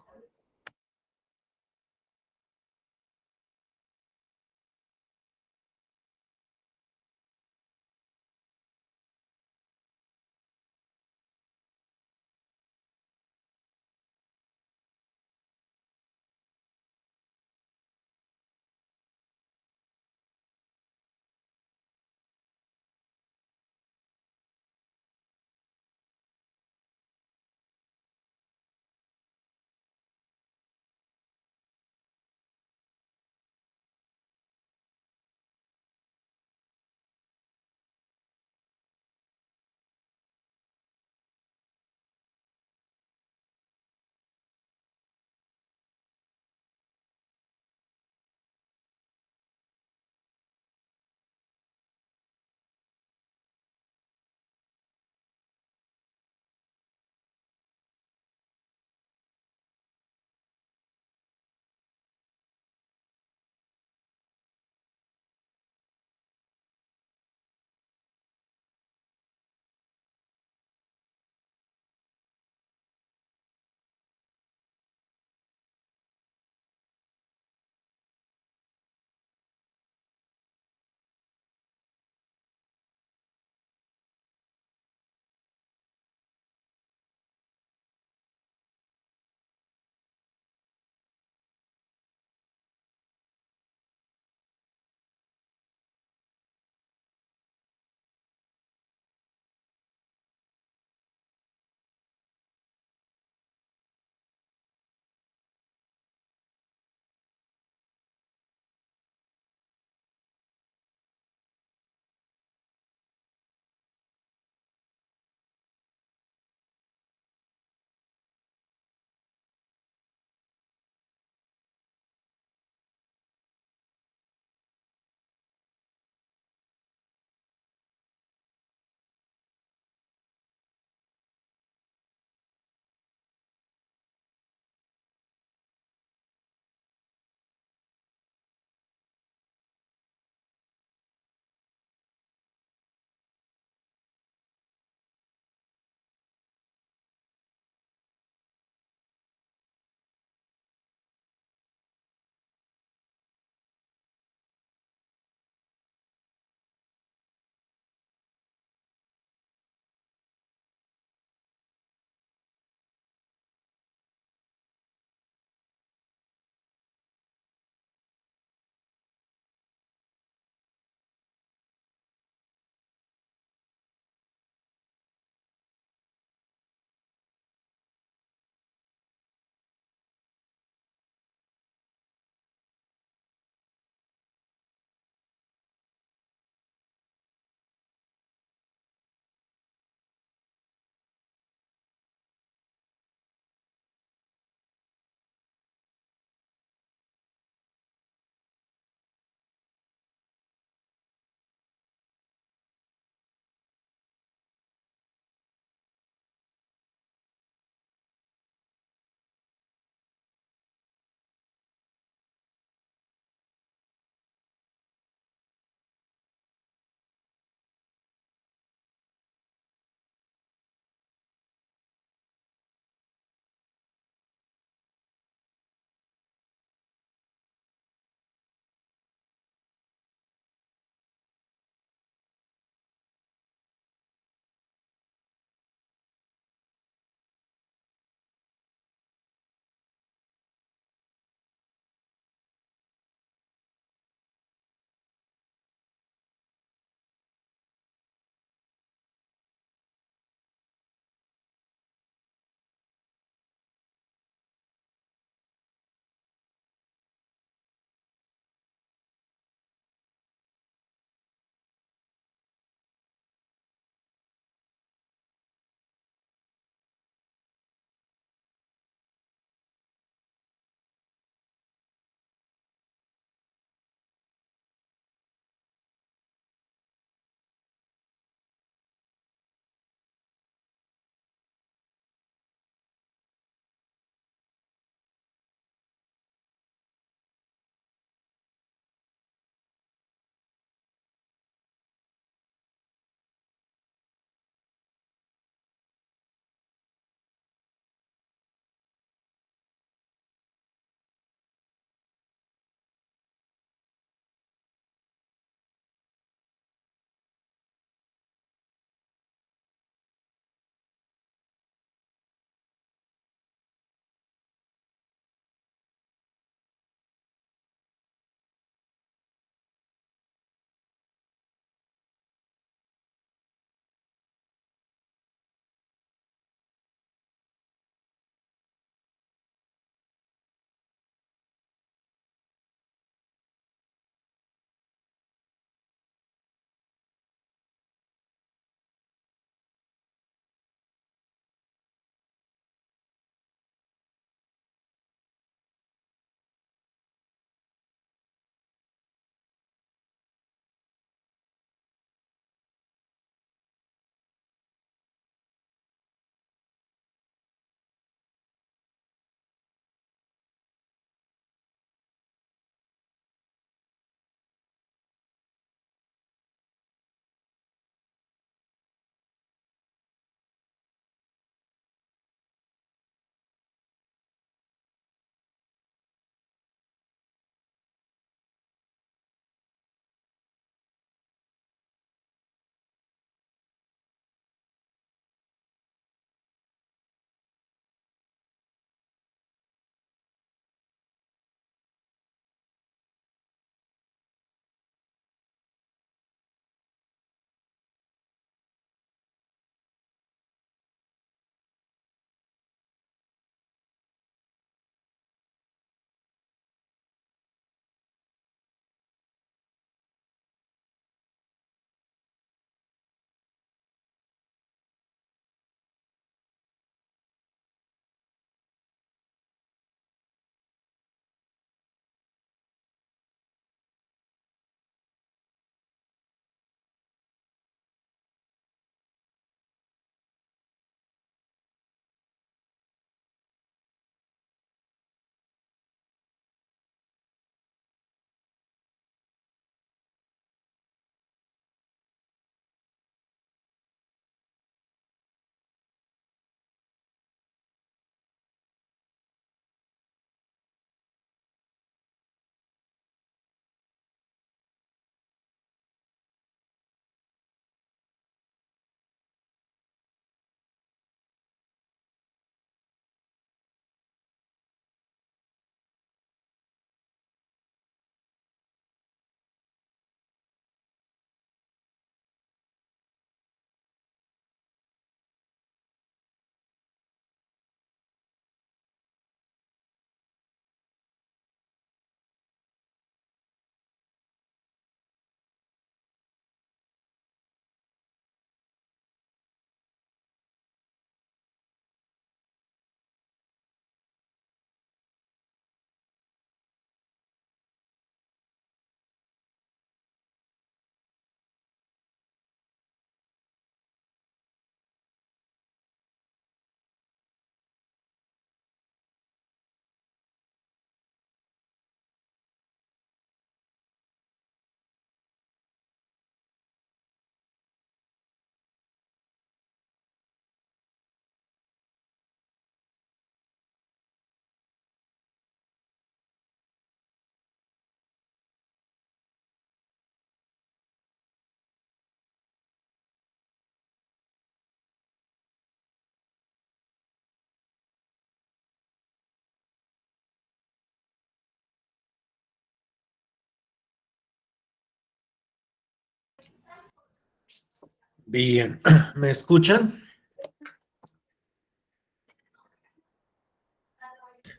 [SPEAKER 1] Bien, ¿me escuchan?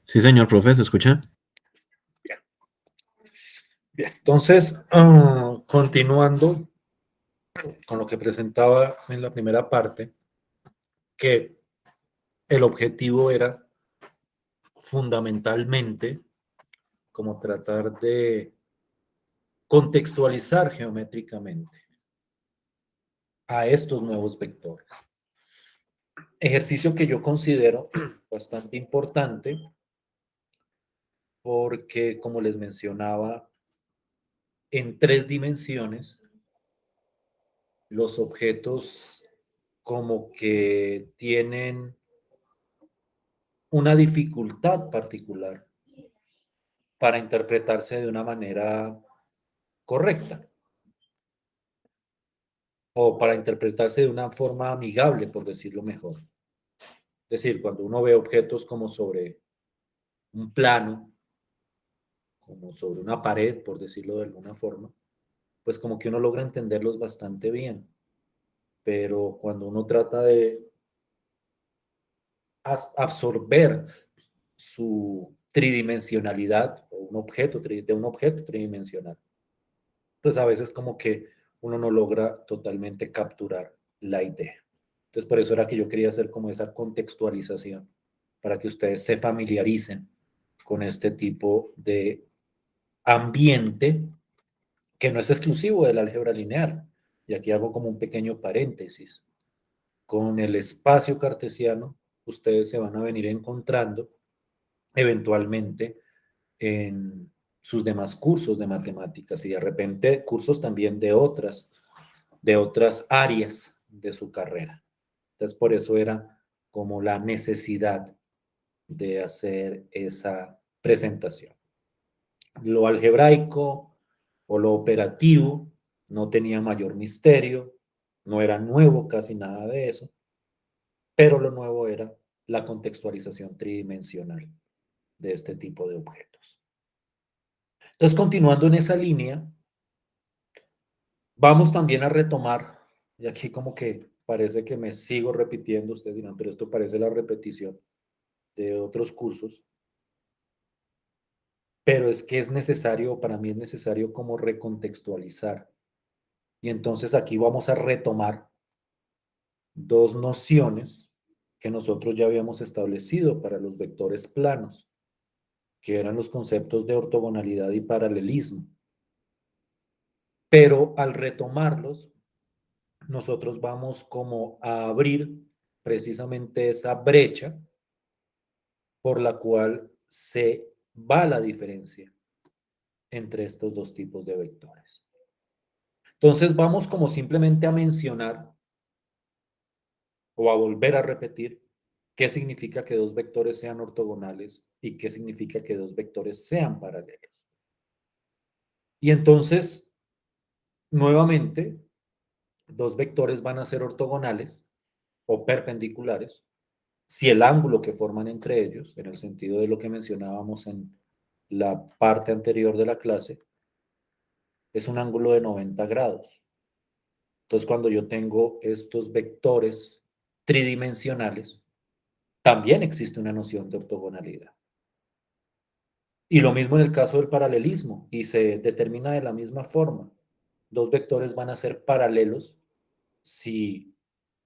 [SPEAKER 5] Sí, señor profe, ¿se escucha?
[SPEAKER 1] Bien, entonces, continuando con lo que presentaba en la primera parte, que el objetivo era fundamentalmente como tratar de contextualizar geométricamente a estos nuevos vectores. Ejercicio que yo considero bastante importante porque, como les mencionaba, en 3 dimensiones, los objetos como que tienen una dificultad particular para interpretarse de una manera correcta o para interpretarse de una forma amigable, por decirlo mejor. Es decir, cuando uno ve objetos como sobre un plano, como sobre una pared, por decirlo de alguna forma, pues como que uno logra entenderlos bastante bien. Pero cuando uno trata de absorber su tridimensionalidad o un objeto, de un objeto tridimensional, pues a veces como que uno no logra totalmente capturar la idea. Entonces por eso era que yo quería hacer como esa contextualización, para que ustedes se familiaricen con este tipo de ambiente que no es exclusivo del álgebra lineal. Y aquí hago como un pequeño paréntesis. Con el espacio cartesiano, ustedes se van a venir encontrando eventualmente en sus demás cursos de matemáticas y de repente cursos también de otras áreas de su carrera. Entonces, por eso era como la necesidad de hacer esa presentación. Lo algebraico o lo operativo no tenía mayor misterio, no era nuevo casi nada de eso, pero lo nuevo era la contextualización tridimensional de este tipo de objetos. Entonces, continuando en esa línea, vamos también a retomar, y aquí como que parece que me sigo repitiendo, ustedes dirán, pero esto parece la repetición de otros cursos, pero es que es necesario, para mí es necesario como recontextualizar. Y entonces aquí vamos a retomar 2 nociones que nosotros ya habíamos establecido para los vectores planos, que eran los conceptos de ortogonalidad y paralelismo. Pero al retomarlos, nosotros vamos como a abrir precisamente esa brecha por la cual se va la diferencia entre estos 2 tipos de vectores. Entonces vamos como simplemente a mencionar o a volver a repetir qué significa que 2 vectores sean ortogonales y qué significa que 2 vectores sean paralelos. Y entonces, nuevamente, 2 vectores van a ser ortogonales o perpendiculares si el ángulo que forman entre ellos, en el sentido de lo que mencionábamos en la parte anterior de la clase, es un ángulo de 90 grados. Entonces, cuando yo tengo estos vectores tridimensionales, también existe una noción de ortogonalidad. Y lo mismo en el caso del paralelismo, y se determina de la misma forma. 2 vectores van a ser paralelos si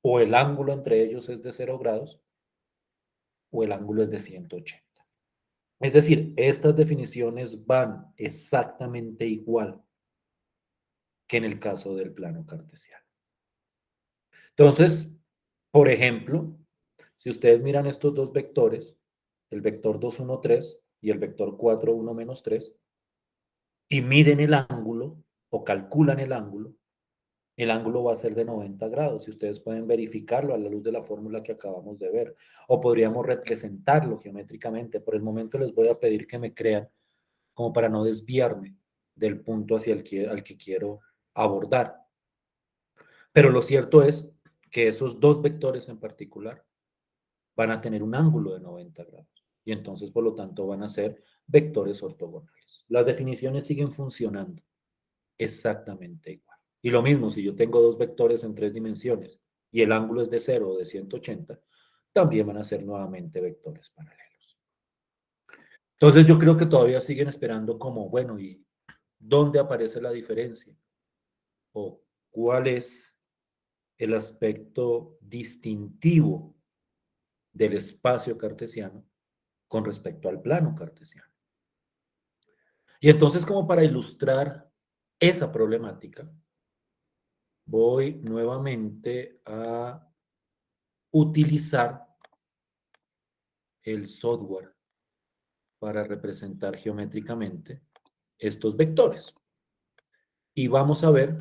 [SPEAKER 1] o el ángulo entre ellos es de 0 grados o el ángulo es de 180. Es decir, estas definiciones van exactamente igual que en el caso del plano cartesiano. Entonces, por ejemplo, si ustedes miran estos 2 vectores, el vector 2, 1, 3 y el vector 4, 1, menos 3, y miden el ángulo o calculan el ángulo va a ser de 90 grados. Y ustedes pueden verificarlo a la luz de la fórmula que acabamos de ver. O podríamos representarlo geométricamente. Por el momento les voy a pedir que me crean como para no desviarme del punto hacia al que quiero abordar. Pero lo cierto es que esos 2 vectores en particular van a tener un ángulo de 90 grados. Y entonces, por lo tanto, van a ser vectores ortogonales. Las definiciones siguen funcionando exactamente igual. Y lo mismo, si yo tengo dos vectores en tres dimensiones y el ángulo es de 0 o de 180, también van a ser nuevamente vectores paralelos. Entonces yo creo que todavía siguen esperando como, bueno, ¿y dónde aparece la diferencia? ¿O cuál es el aspecto distintivo del espacio cartesiano con respecto al plano cartesiano? Y entonces, como para ilustrar esa problemática, voy nuevamente a utilizar el software para representar geométricamente estos vectores. Y vamos a ver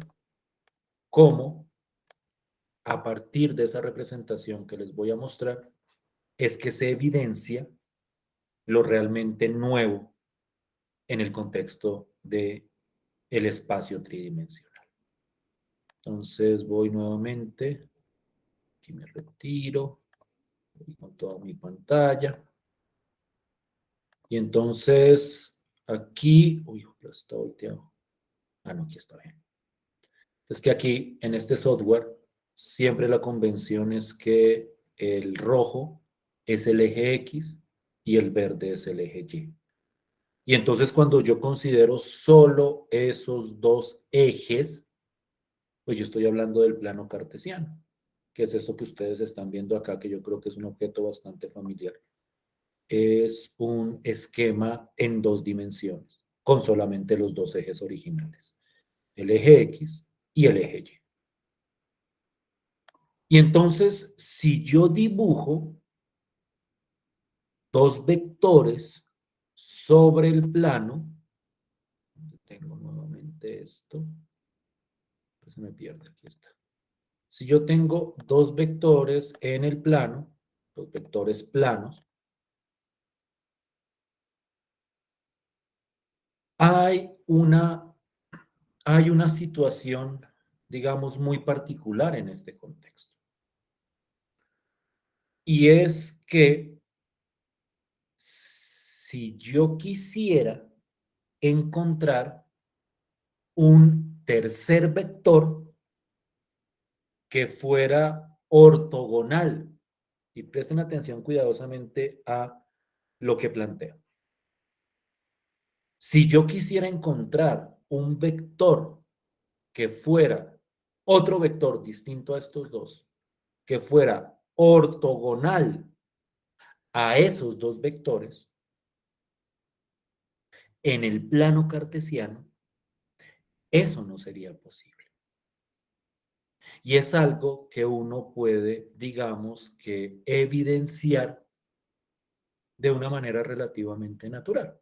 [SPEAKER 1] cómo, a partir de esa representación que les voy a mostrar, es que se evidencia lo realmente nuevo en el contexto de el espacio tridimensional. Entonces voy nuevamente, aquí me retiro, voy con toda mi pantalla. Y entonces aquí, uy, está volteado. Ah, no, aquí está bien. Es que aquí, en este software, siempre la convención es que el rojo es el eje X y el verde es el eje Y. Y entonces cuando yo considero solo esos dos ejes, pues yo estoy hablando del plano cartesiano, que es esto que ustedes están viendo acá, que yo creo que es un objeto bastante familiar. Es un esquema en dos dimensiones, con solamente los dos ejes originales, el eje X y el eje Y. Y entonces, si yo dibujo dos vectores sobre el plano, tengo nuevamente esto, pues se me pierde, aquí está. Si yo tengo dos vectores en el plano, los vectores planos, hay una, hay una situación, digamos, muy particular en este contexto. Y es que si yo quisiera encontrar un tercer vector que fuera ortogonal, y presten atención cuidadosamente a lo que planteo. Si yo quisiera encontrar un vector que fuera otro vector distinto a estos dos, que fuera ortogonal a esos dos vectores, en el plano cartesiano, eso no sería posible. Y es algo que uno puede, digamos, que evidenciar de una manera relativamente natural.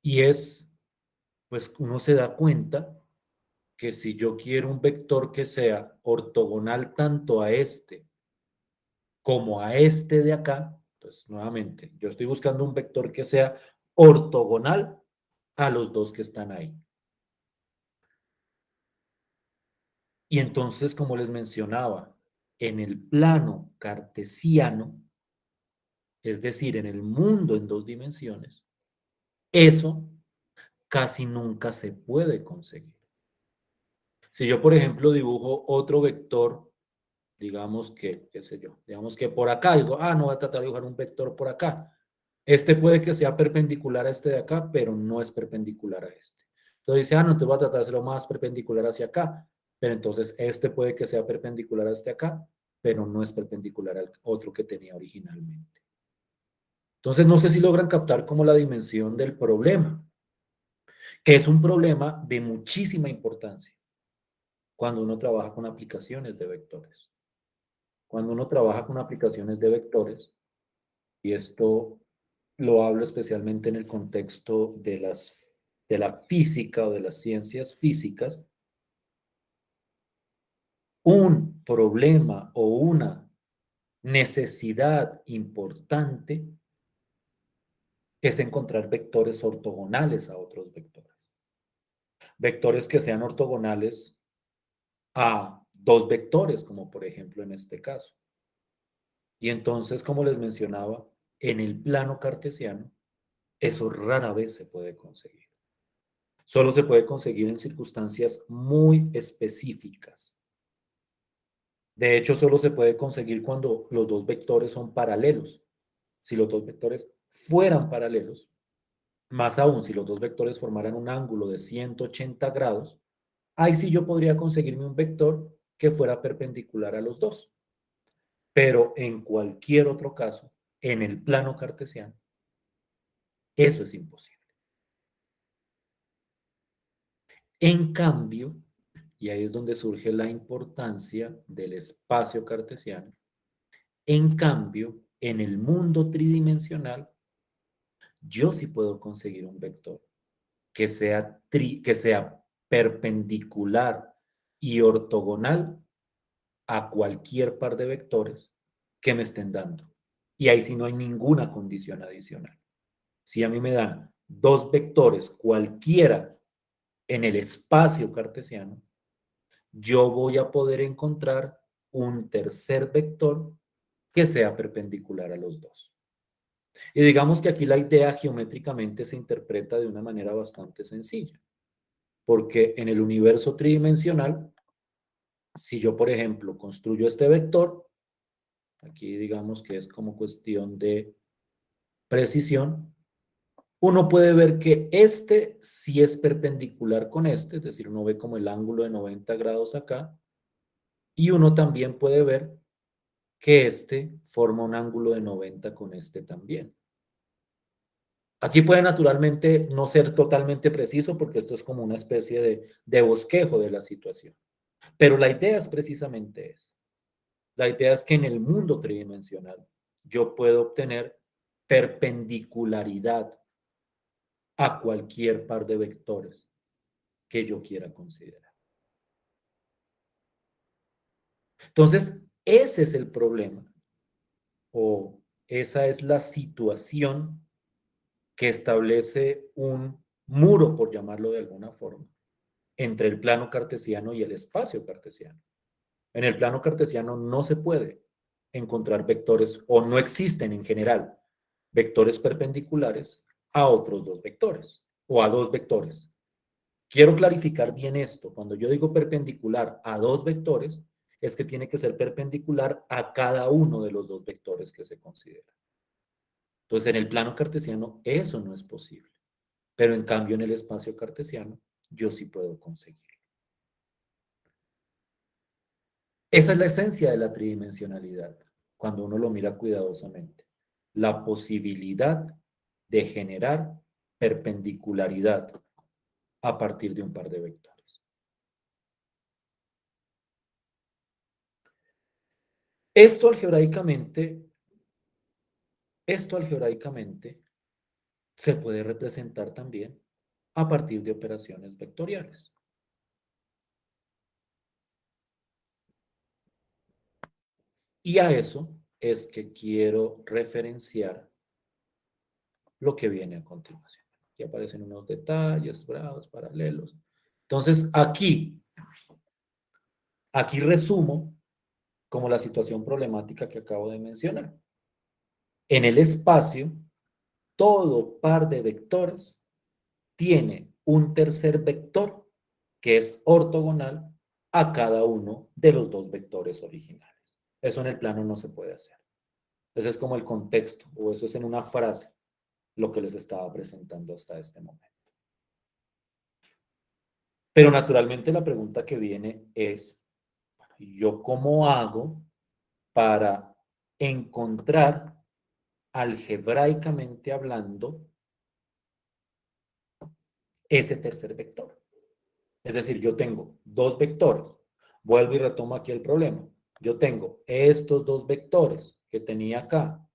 [SPEAKER 1] Y es, pues uno se da cuenta que si yo quiero un vector que sea ortogonal tanto a este como a este de acá, entonces nuevamente, yo estoy buscando un vector que sea ortogonal a los dos que están ahí. Y entonces, como les mencionaba, en el plano cartesiano, es decir, en el mundo en dos dimensiones, eso casi nunca se puede conseguir. Si yo, por ejemplo, dibujo otro vector, digamos que, qué sé yo, digamos que por acá, digo, no voy a tratar de dibujar un vector por acá. Este puede que sea perpendicular a este de acá, pero no es perpendicular a este. Entonces dice, no, te voy a tratar de hacerlo más perpendicular hacia acá, pero entonces este puede que sea perpendicular a este acá, pero no es perpendicular al otro que tenía originalmente. Entonces no sé si logran captar como la dimensión del problema, que es un problema de muchísima importancia cuando uno trabaja con aplicaciones de vectores. Cuando uno trabaja con aplicaciones de vectores, y esto lo hablo especialmente en el contexto de la física o de las ciencias físicas, un problema o una necesidad importante es encontrar vectores ortogonales a otros vectores. Vectores que sean ortogonales a dos vectores, como por ejemplo en este caso. Y entonces, como les mencionaba, en el plano cartesiano, eso rara vez se puede conseguir. Solo se puede conseguir en circunstancias muy específicas. De hecho, solo se puede conseguir cuando los dos vectores son paralelos. Si los dos vectores fueran paralelos, más aún si los dos vectores formaran un ángulo de 180 grados, ahí sí yo podría conseguirme un vector que fuera perpendicular a los dos. Pero en cualquier otro caso, en el plano cartesiano, eso es imposible. En cambio, y ahí es donde surge la importancia del espacio cartesiano, en cambio, en el mundo tridimensional, yo sí puedo conseguir un vector que sea perpendicular y ortogonal a cualquier par de vectores que me estén dando. Y ahí sí no hay ninguna condición adicional. Si a mí me dan dos vectores cualquiera en el espacio cartesiano, yo voy a poder encontrar un tercer vector que sea perpendicular a los dos. Y digamos que aquí la idea geométricamente se interpreta de una manera bastante sencilla, porque en el universo tridimensional, si yo, por ejemplo, construyo este vector, aquí digamos que es como cuestión de precisión, uno puede ver que este sí es perpendicular con este, es decir, uno ve como el ángulo de 90 grados acá, y uno también puede ver que este forma un ángulo de 90 con este también. Aquí puede naturalmente no ser totalmente preciso porque esto es como una especie de bosquejo de la situación. Pero la idea es precisamente esa. La idea es que en el mundo tridimensional yo puedo obtener perpendicularidad a cualquier par de vectores que yo quiera considerar. Entonces, ese es el problema o esa es la situación que establece un muro, por llamarlo de alguna forma, entre el plano cartesiano y el espacio cartesiano. En el plano cartesiano no se puede encontrar vectores, o no existen en general, vectores perpendiculares a otros dos vectores, o a dos vectores. Quiero clarificar bien esto. Cuando yo digo perpendicular a dos vectores, es que tiene que ser perpendicular a cada uno de los dos vectores que se consideran. Entonces, en el plano cartesiano eso no es posible, pero en cambio en el espacio cartesiano yo sí puedo conseguirlo. Esa es la esencia de la tridimensionalidad, cuando uno lo mira cuidadosamente. La posibilidad de generar perpendicularidad a partir de un par de vectores. Esto algebraicamente se puede representar también a partir de operaciones vectoriales. Y a eso es que quiero referenciar lo que viene a continuación. Aquí aparecen unos detalles, bravos, paralelos. Entonces, aquí resumo como la situación problemática que acabo de mencionar. En el espacio, todo par de vectores tiene un tercer vector que es ortogonal a cada uno de los dos vectores originales. Eso en el plano no se puede hacer. Ese es como el contexto, o eso es en una frase, lo que les estaba presentando hasta este momento. Pero naturalmente la pregunta que viene es, ¿yo cómo hago para encontrar algebraicamente hablando ese tercer vector? Es decir, yo tengo dos vectores. Vuelvo y retomo aquí el problema. Yo tengo estos dos vectores que tenía acá.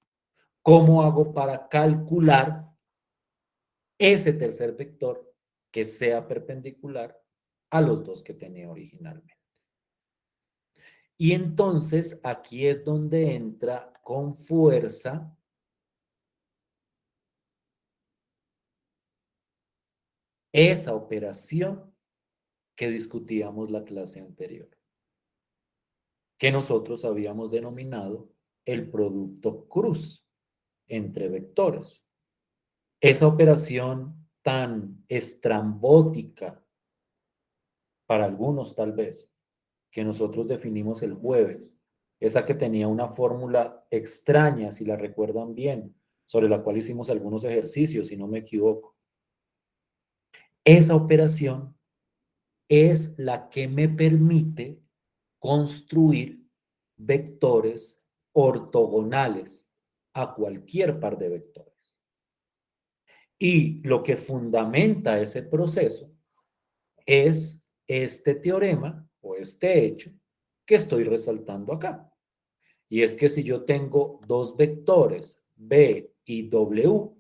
[SPEAKER 1] ¿Cómo hago para calcular ese tercer vector que sea perpendicular a los dos que tenía originalmente? Y entonces aquí es donde entra con fuerza esa operación que discutíamos la clase anterior, que nosotros habíamos denominado el producto cruz entre vectores. Esa operación tan estrambótica, para algunos tal vez, que nosotros definimos el jueves, esa que tenía una fórmula extraña, si la recuerdan bien, sobre la cual hicimos algunos ejercicios, si no me equivoco. Esa operación es la que me permite construir vectores ortogonales a cualquier par de vectores. Y lo que fundamenta ese proceso es este teorema o este hecho que estoy resaltando acá. Y es que si yo tengo dos vectores B y W,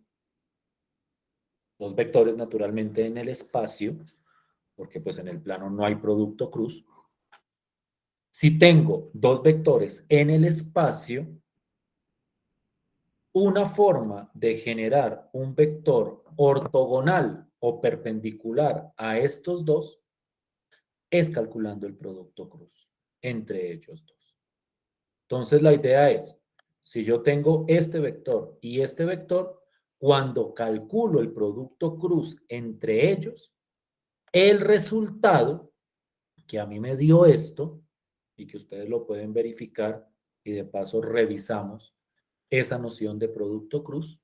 [SPEAKER 1] dos vectores naturalmente en el espacio, porque pues en el plano no hay producto cruz. Si tengo dos vectores en el espacio, una forma de generar un vector ortogonal o perpendicular a estos dos es calculando el producto cruz entre ellos dos. Entonces la idea es, si yo tengo este vector y este vector, cuando calculo el producto cruz entre ellos, el resultado que a mí me dio esto, y que ustedes lo pueden verificar, y de paso revisamos esa noción de producto cruz,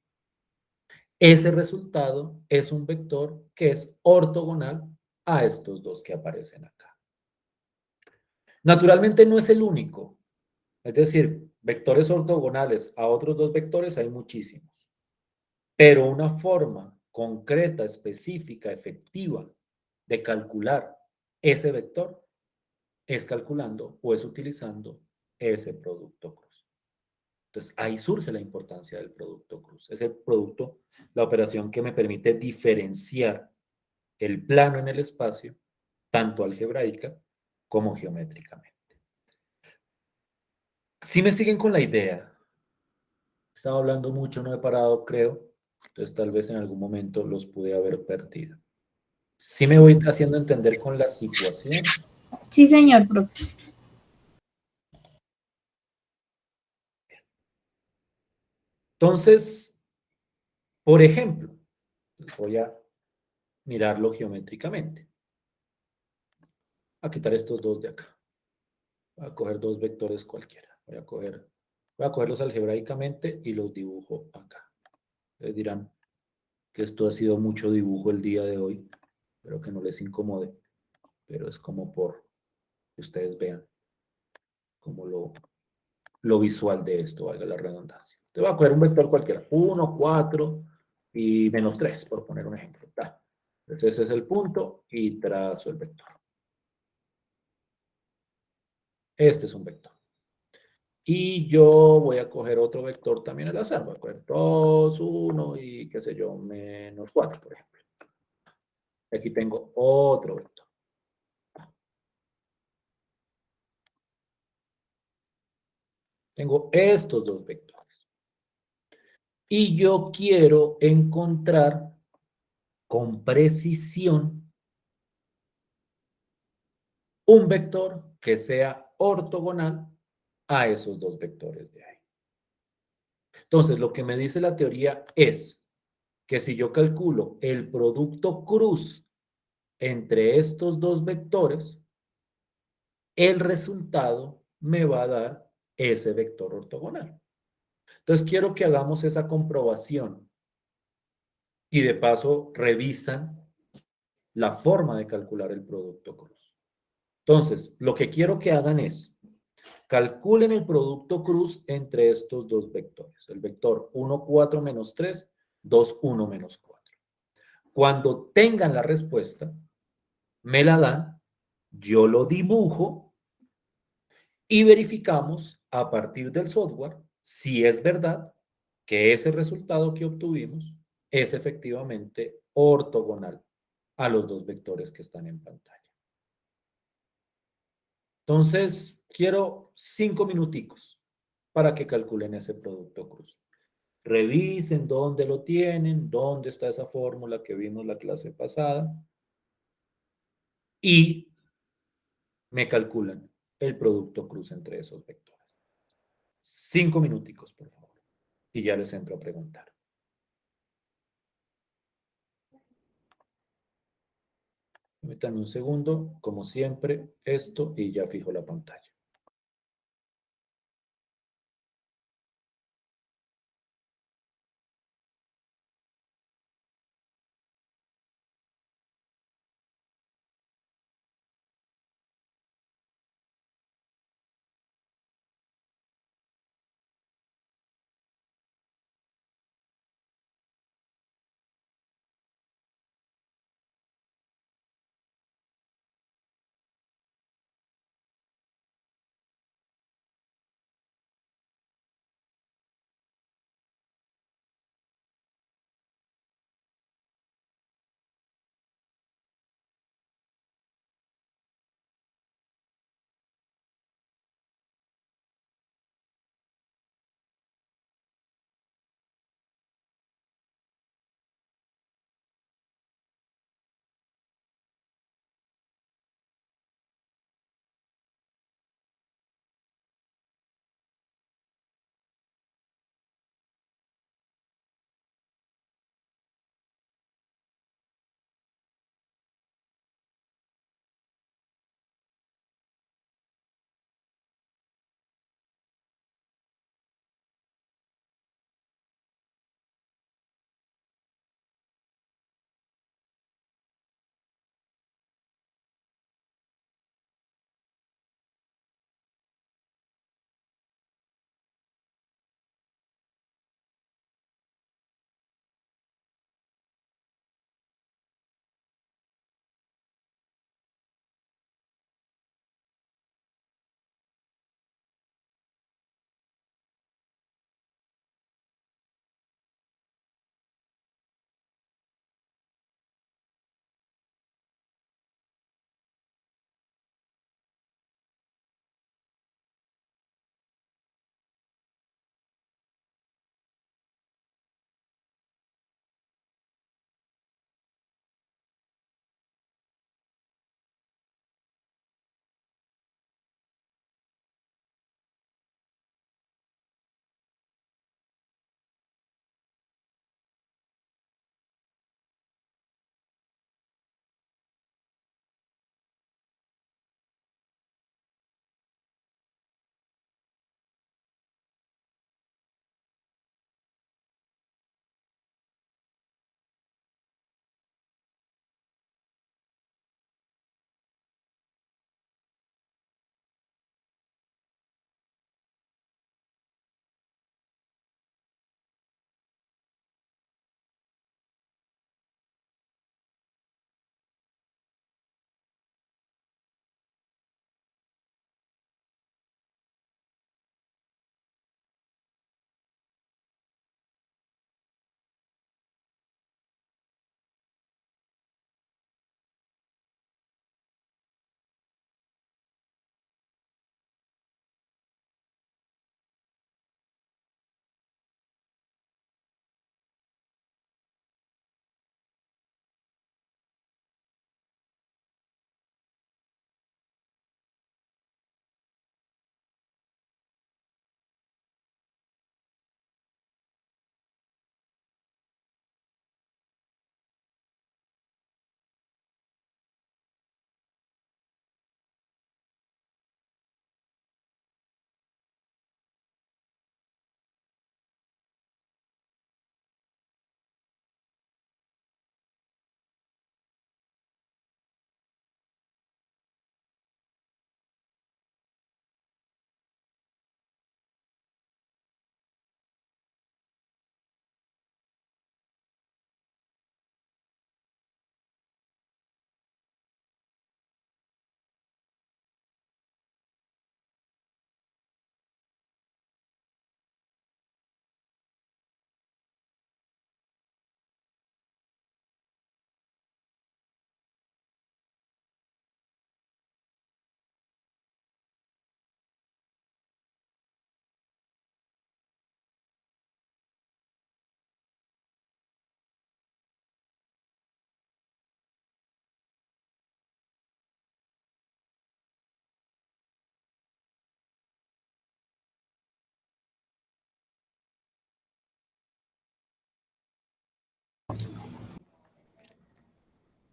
[SPEAKER 1] ese resultado es un vector que es ortogonal a estos dos que aparecen acá. Naturalmente no es el único, es decir, vectores ortogonales a otros dos vectores hay muchísimos, pero una forma concreta, específica, efectiva de calcular ese vector es calculando o es utilizando ese producto cruz. Entonces, ahí surge la importancia del producto cruz. Es el producto, la operación que me permite diferenciar el plano en el espacio, tanto algebraica como geométricamente. Si me siguen con la idea, he estado hablando mucho, no he parado, creo, entonces tal vez en algún momento los pude haber perdido. Si me voy haciendo entender con la situación.
[SPEAKER 6] Sí, señor, profe.
[SPEAKER 1] Entonces, por ejemplo, voy a mirarlo geométricamente. A quitar estos dos de acá. Voy a coger dos vectores cualquiera. Voy a cogerlos algebraicamente y los dibujo acá. Ustedes dirán que esto ha sido mucho dibujo el día de hoy, pero que no les incomode. Pero es como por que ustedes vean como lo visual de esto, valga la redundancia. Te voy a coger un vector cualquiera. 1, 4 y menos 3, por poner un ejemplo. Entonces ese es el punto y trazo el vector. Este es un vector. Y yo voy a coger otro vector también al azar. Voy a coger 2, 1 y qué sé yo, menos 4, por ejemplo. Aquí tengo otro vector. Tengo estos dos vectores. Y yo quiero encontrar con precisión un vector que sea ortogonal a esos dos vectores de ahí. Entonces, lo que me dice la teoría es que si yo calculo el producto cruz entre estos dos vectores, el resultado me va a dar ese vector ortogonal. Entonces, quiero que hagamos esa comprobación y de paso revisan la forma de calcular el producto cruz. Entonces, lo que quiero que hagan es calculen el producto cruz entre estos dos vectores. El vector 1, 4 menos 3, 2, 1 menos 4. Cuando tengan la respuesta, me la dan, yo lo dibujo y verificamos a partir del software si es verdad que ese resultado que obtuvimos es efectivamente ortogonal a los dos vectores que están en pantalla. Entonces, quiero 5 minuticos para que calculen ese producto cruz. Revisen dónde lo tienen, dónde está esa fórmula que vimos la clase pasada y me calculan el producto cruz entre esos vectores. 5 minuticos, por favor. Y ya les entro a preguntar. Permítanme un segundo, como siempre, esto y ya fijo la pantalla.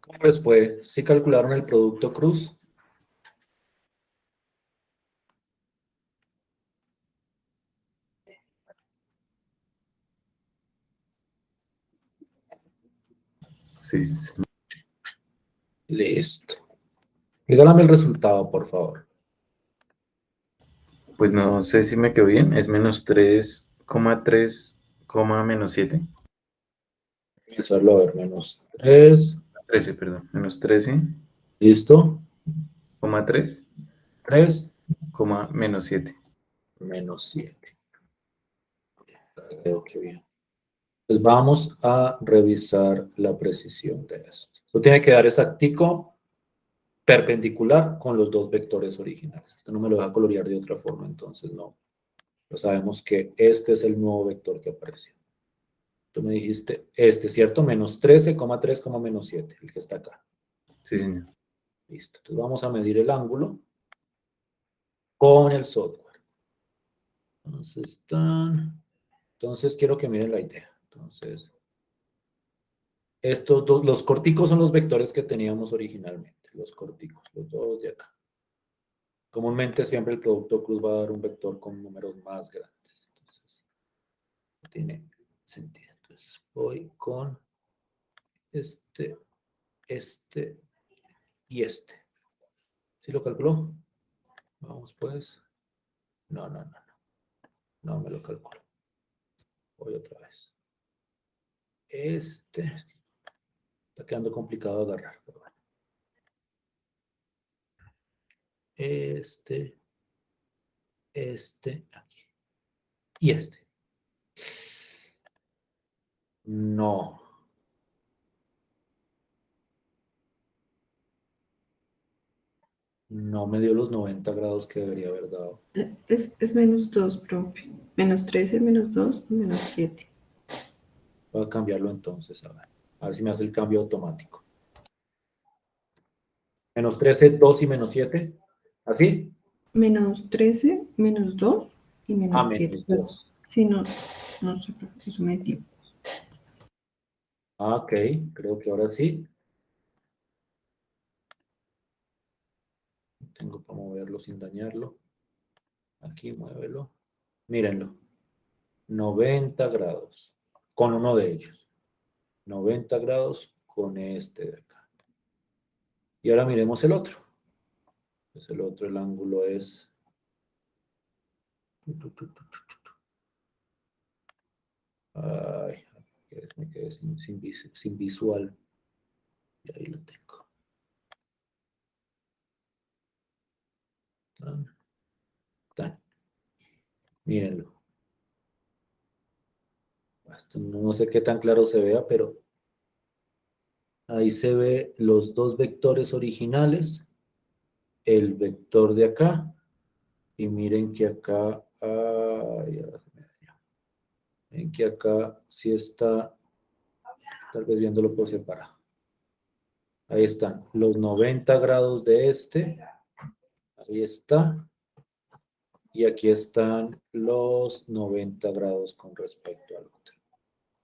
[SPEAKER 1] ¿Cómo les fue? ¿Sí calcularon el producto cruz?
[SPEAKER 4] Sí, sí.
[SPEAKER 1] Listo. Dígame el resultado, por favor.
[SPEAKER 4] Pues no sé si me quedó bien. Es menos 3,3, menos 7.
[SPEAKER 1] Empezarlo a ver, menos 3.
[SPEAKER 4] 13, perdón. Menos 13,
[SPEAKER 1] Listo.
[SPEAKER 4] 3,
[SPEAKER 1] 3
[SPEAKER 4] menos 7.
[SPEAKER 1] menos 7. Creo que bien. Pues vamos a revisar la precisión de esto. Esto tiene que dar exactico perpendicular con los dos vectores originales. Esto no me lo va a colorear de otra forma, entonces no. Pero sabemos que este es el nuevo vector que apareció. Tú me dijiste este, ¿cierto? Menos 13,3, menos 7, el que está acá.
[SPEAKER 4] Sí, señor.
[SPEAKER 1] Listo. Entonces vamos a medir el ángulo con el software. Entonces quiero que miren la idea. Entonces, estos dos, los corticos son los vectores que teníamos originalmente. Los corticos, los dos de acá. Comúnmente siempre el producto cruz va a dar un vector con números más grandes. Entonces, no tiene sentido. Entonces, voy con este, este y este. ¿Sí lo calculó? Vamos pues. No. No me lo calculo. Voy otra vez. Este. Está quedando complicado de agarrar. Pero bueno. Este. Aquí. Y este. No. No me dio los 90 grados que debería haber dado.
[SPEAKER 3] Es menos 2, profe. Menos 13, menos 2, menos 7.
[SPEAKER 1] Voy a cambiarlo entonces. A ver si me hace el cambio automático. Menos 13, 2 y menos 7. ¿Así?
[SPEAKER 3] Menos 13, menos 2 y
[SPEAKER 1] A
[SPEAKER 3] menos 7.
[SPEAKER 1] menos
[SPEAKER 3] Pues
[SPEAKER 1] 2.
[SPEAKER 3] sí, no sé, profe, eso me dio.
[SPEAKER 1] Ah, ok, creo que ahora sí. Tengo para moverlo sin dañarlo. Aquí, muévelo. Mírenlo. 90 grados. Con uno de ellos. 90 grados con este de acá. Y ahora miremos el otro. Pues el otro, el ángulo es... Ay, me quedé sin visual. Y ahí lo tengo. Tan, tan. Mírenlo. Esto no sé qué tan claro se vea, pero ahí se ve los dos vectores originales, el vector de acá, y miren que acá, ay, ahora se me dañó. Miren que acá sí está, tal vez viéndolo por separado. Ahí están los 90 grados de este, ahí está, y aquí están los 90 grados con respecto al otro.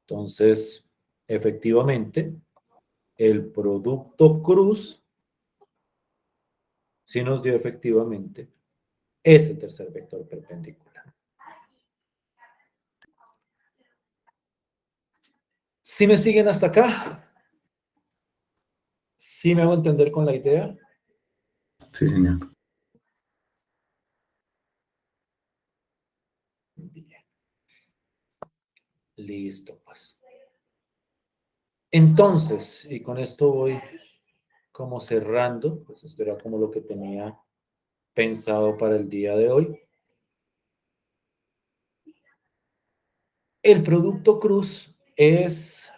[SPEAKER 1] Entonces, efectivamente, el producto cruz sí nos dio efectivamente ese tercer vector perpendicular. ¿Sí me siguen hasta acá? ¿Sí me hago entender con la idea?
[SPEAKER 4] Sí, señor.
[SPEAKER 1] Bien. Listo, pues. Entonces, y con esto voy como cerrando, pues esto era como lo que tenía pensado para el día de hoy. El producto cruz es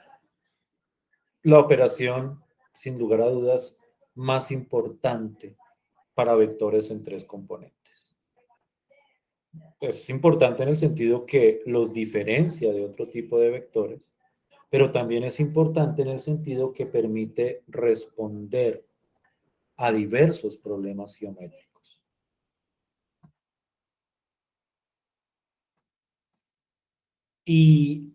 [SPEAKER 1] la operación, sin lugar a dudas, más importante para vectores en tres componentes. Es importante en el sentido que los diferencia de otro tipo de vectores, pero también es importante en el sentido que permite responder a diversos problemas geométricos. Y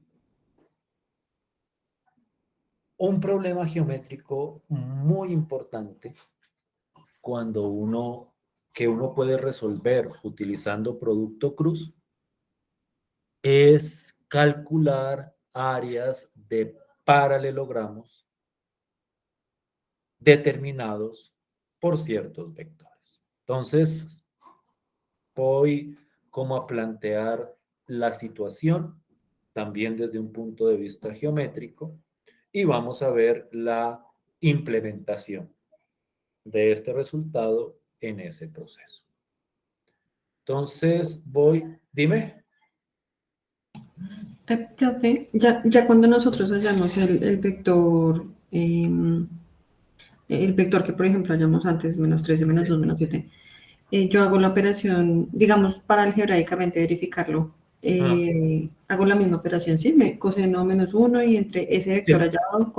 [SPEAKER 1] Un problema geométrico muy importante que uno puede resolver utilizando producto cruz es calcular áreas de paralelogramos determinados por ciertos vectores. Entonces, voy como a plantear la situación también desde un punto de vista geométrico y vamos a ver la implementación de este resultado en ese proceso. Entonces, dime.
[SPEAKER 3] Profe, ya cuando nosotros hallamos el vector que por ejemplo hallamos antes, menos 13, menos 2, menos 7, yo hago la operación, digamos, para algebraicamente verificarlo, hago la misma operación, ¿sí? Me coseno menos 1 y entre ese vector
[SPEAKER 1] Sí.
[SPEAKER 3] hallado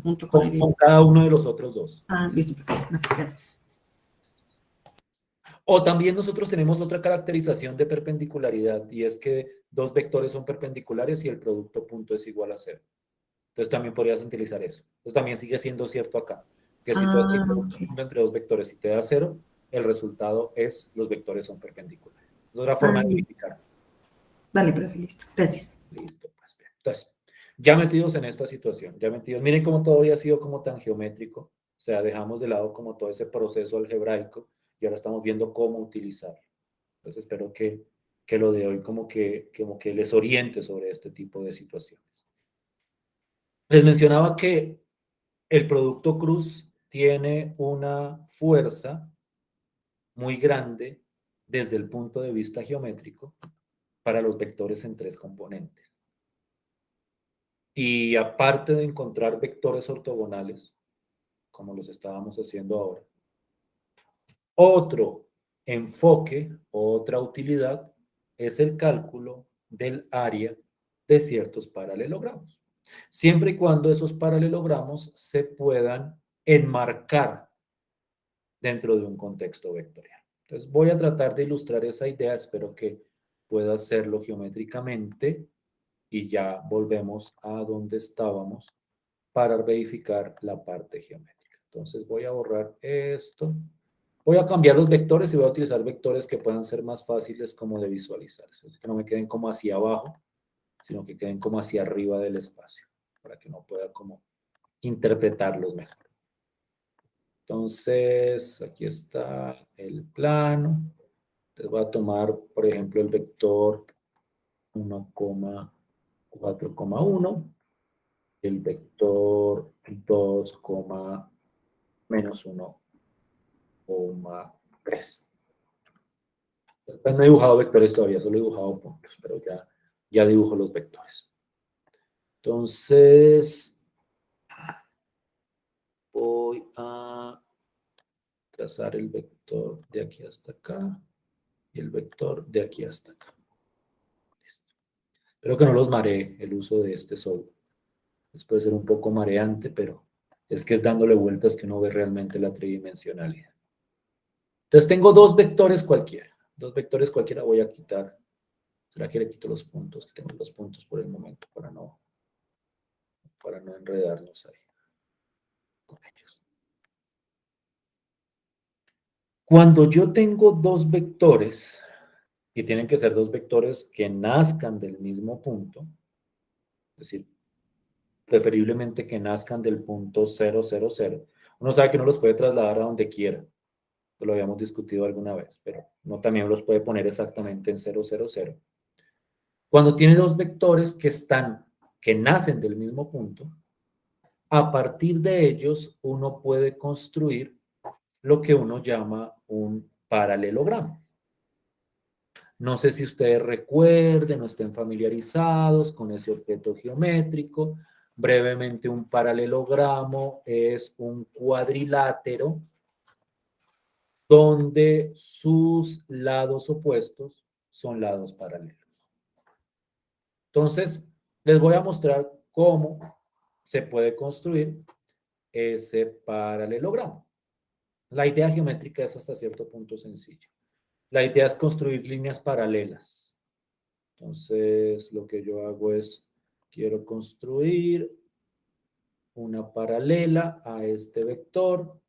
[SPEAKER 3] junto con el...
[SPEAKER 1] Con cada uno de los otros dos.
[SPEAKER 3] Listo, perfecto, gracias.
[SPEAKER 1] O también nosotros tenemos otra caracterización de perpendicularidad y es que dos vectores son perpendiculares y el producto punto es igual a cero. Entonces también podrías utilizar eso. Entonces también sigue siendo cierto acá, que si tú haces el producto
[SPEAKER 3] Ok.
[SPEAKER 1] punto entre dos vectores y te da cero, el resultado es los vectores son perpendiculares. Es otra
[SPEAKER 3] Ah,
[SPEAKER 1] forma de verificar.
[SPEAKER 3] vale, profe, listo, gracias.
[SPEAKER 1] Listo, pues bien. Entonces, ya metidos en esta situación, miren cómo todo había sido como tan geométrico, o sea, dejamos de lado como todo ese proceso algebraico y ahora estamos viendo cómo utilizarlo. Entonces, espero que lo de hoy como que les oriente sobre este tipo de situaciones. Les mencionaba que el producto cruz tiene una fuerza muy grande desde el punto de vista geométrico para los vectores en tres componentes. Y aparte de encontrar vectores ortogonales, como los estábamos haciendo ahora, otro enfoque, otra utilidad, es el cálculo del área de ciertos paralelogramos. Siempre y cuando esos paralelogramos se puedan enmarcar dentro de un contexto vectorial. Entonces voy a tratar de ilustrar esa idea, espero que pueda hacerlo geométricamente y ya volvemos a donde estábamos para verificar la parte geométrica. Entonces voy a borrar esto. Voy a cambiar los vectores y voy a utilizar vectores que puedan ser más fáciles como de visualizar. Que no me queden como hacia abajo, sino que queden como hacia arriba del espacio, para que uno pueda como interpretarlos mejor. Entonces, aquí está el plano. Entonces voy a tomar, por ejemplo, el vector 1,4,1, el vector 2, menos 1,3. Pues no he dibujado vectores todavía, solo he dibujado puntos, pero ya dibujo los vectores. Entonces, voy a trazar el vector de aquí hasta acá y el vector de aquí hasta acá. Listo. Espero que no los maree el uso de este software. Pues puede ser un poco mareante, pero es que es dándole vueltas que uno ve realmente la tridimensionalidad. Entonces tengo dos vectores cualquiera. Dos vectores cualquiera voy a quitar. ¿Será que le quito los puntos? Quitemos los puntos por el momento para no enredarnos ahí con ellos. Cuando yo tengo dos vectores, y tienen que ser dos vectores que nazcan del mismo punto, es decir, preferiblemente que nazcan del punto 0, 0, 0. Uno sabe que uno los puede trasladar a donde quiera, lo habíamos discutido alguna vez, pero uno también los puede poner exactamente en 0, 0, 0. Cuando tiene dos vectores que nacen del mismo punto, a partir de ellos uno puede construir lo que uno llama un paralelogramo. No sé si ustedes recuerden o estén familiarizados con ese objeto geométrico. Brevemente, un paralelogramo es un cuadrilátero donde sus lados opuestos son lados paralelos. Entonces, les voy a mostrar cómo se puede construir ese paralelogramo. La idea geométrica es hasta cierto punto sencilla. La idea es construir líneas paralelas. Entonces, lo que yo hago es, quiero construir una paralela a este vector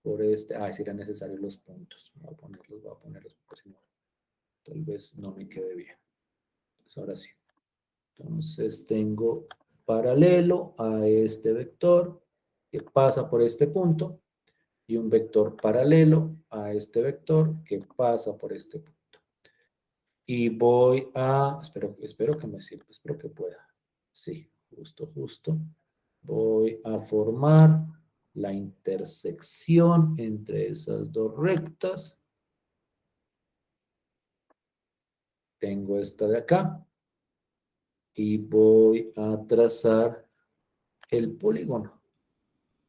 [SPEAKER 1] por este. Si eran necesarios los puntos. Voy a ponerlos porque si no, tal vez no me quede bien. Entonces, ahora sí. Entonces tengo paralelo a este vector que pasa por este punto y un vector paralelo a este vector que pasa por este punto. Y voy a, espero que me sirva, espero que pueda. Sí, justo. Voy a formar la intersección entre esas dos rectas. Tengo esta de acá. Y voy a trazar el polígono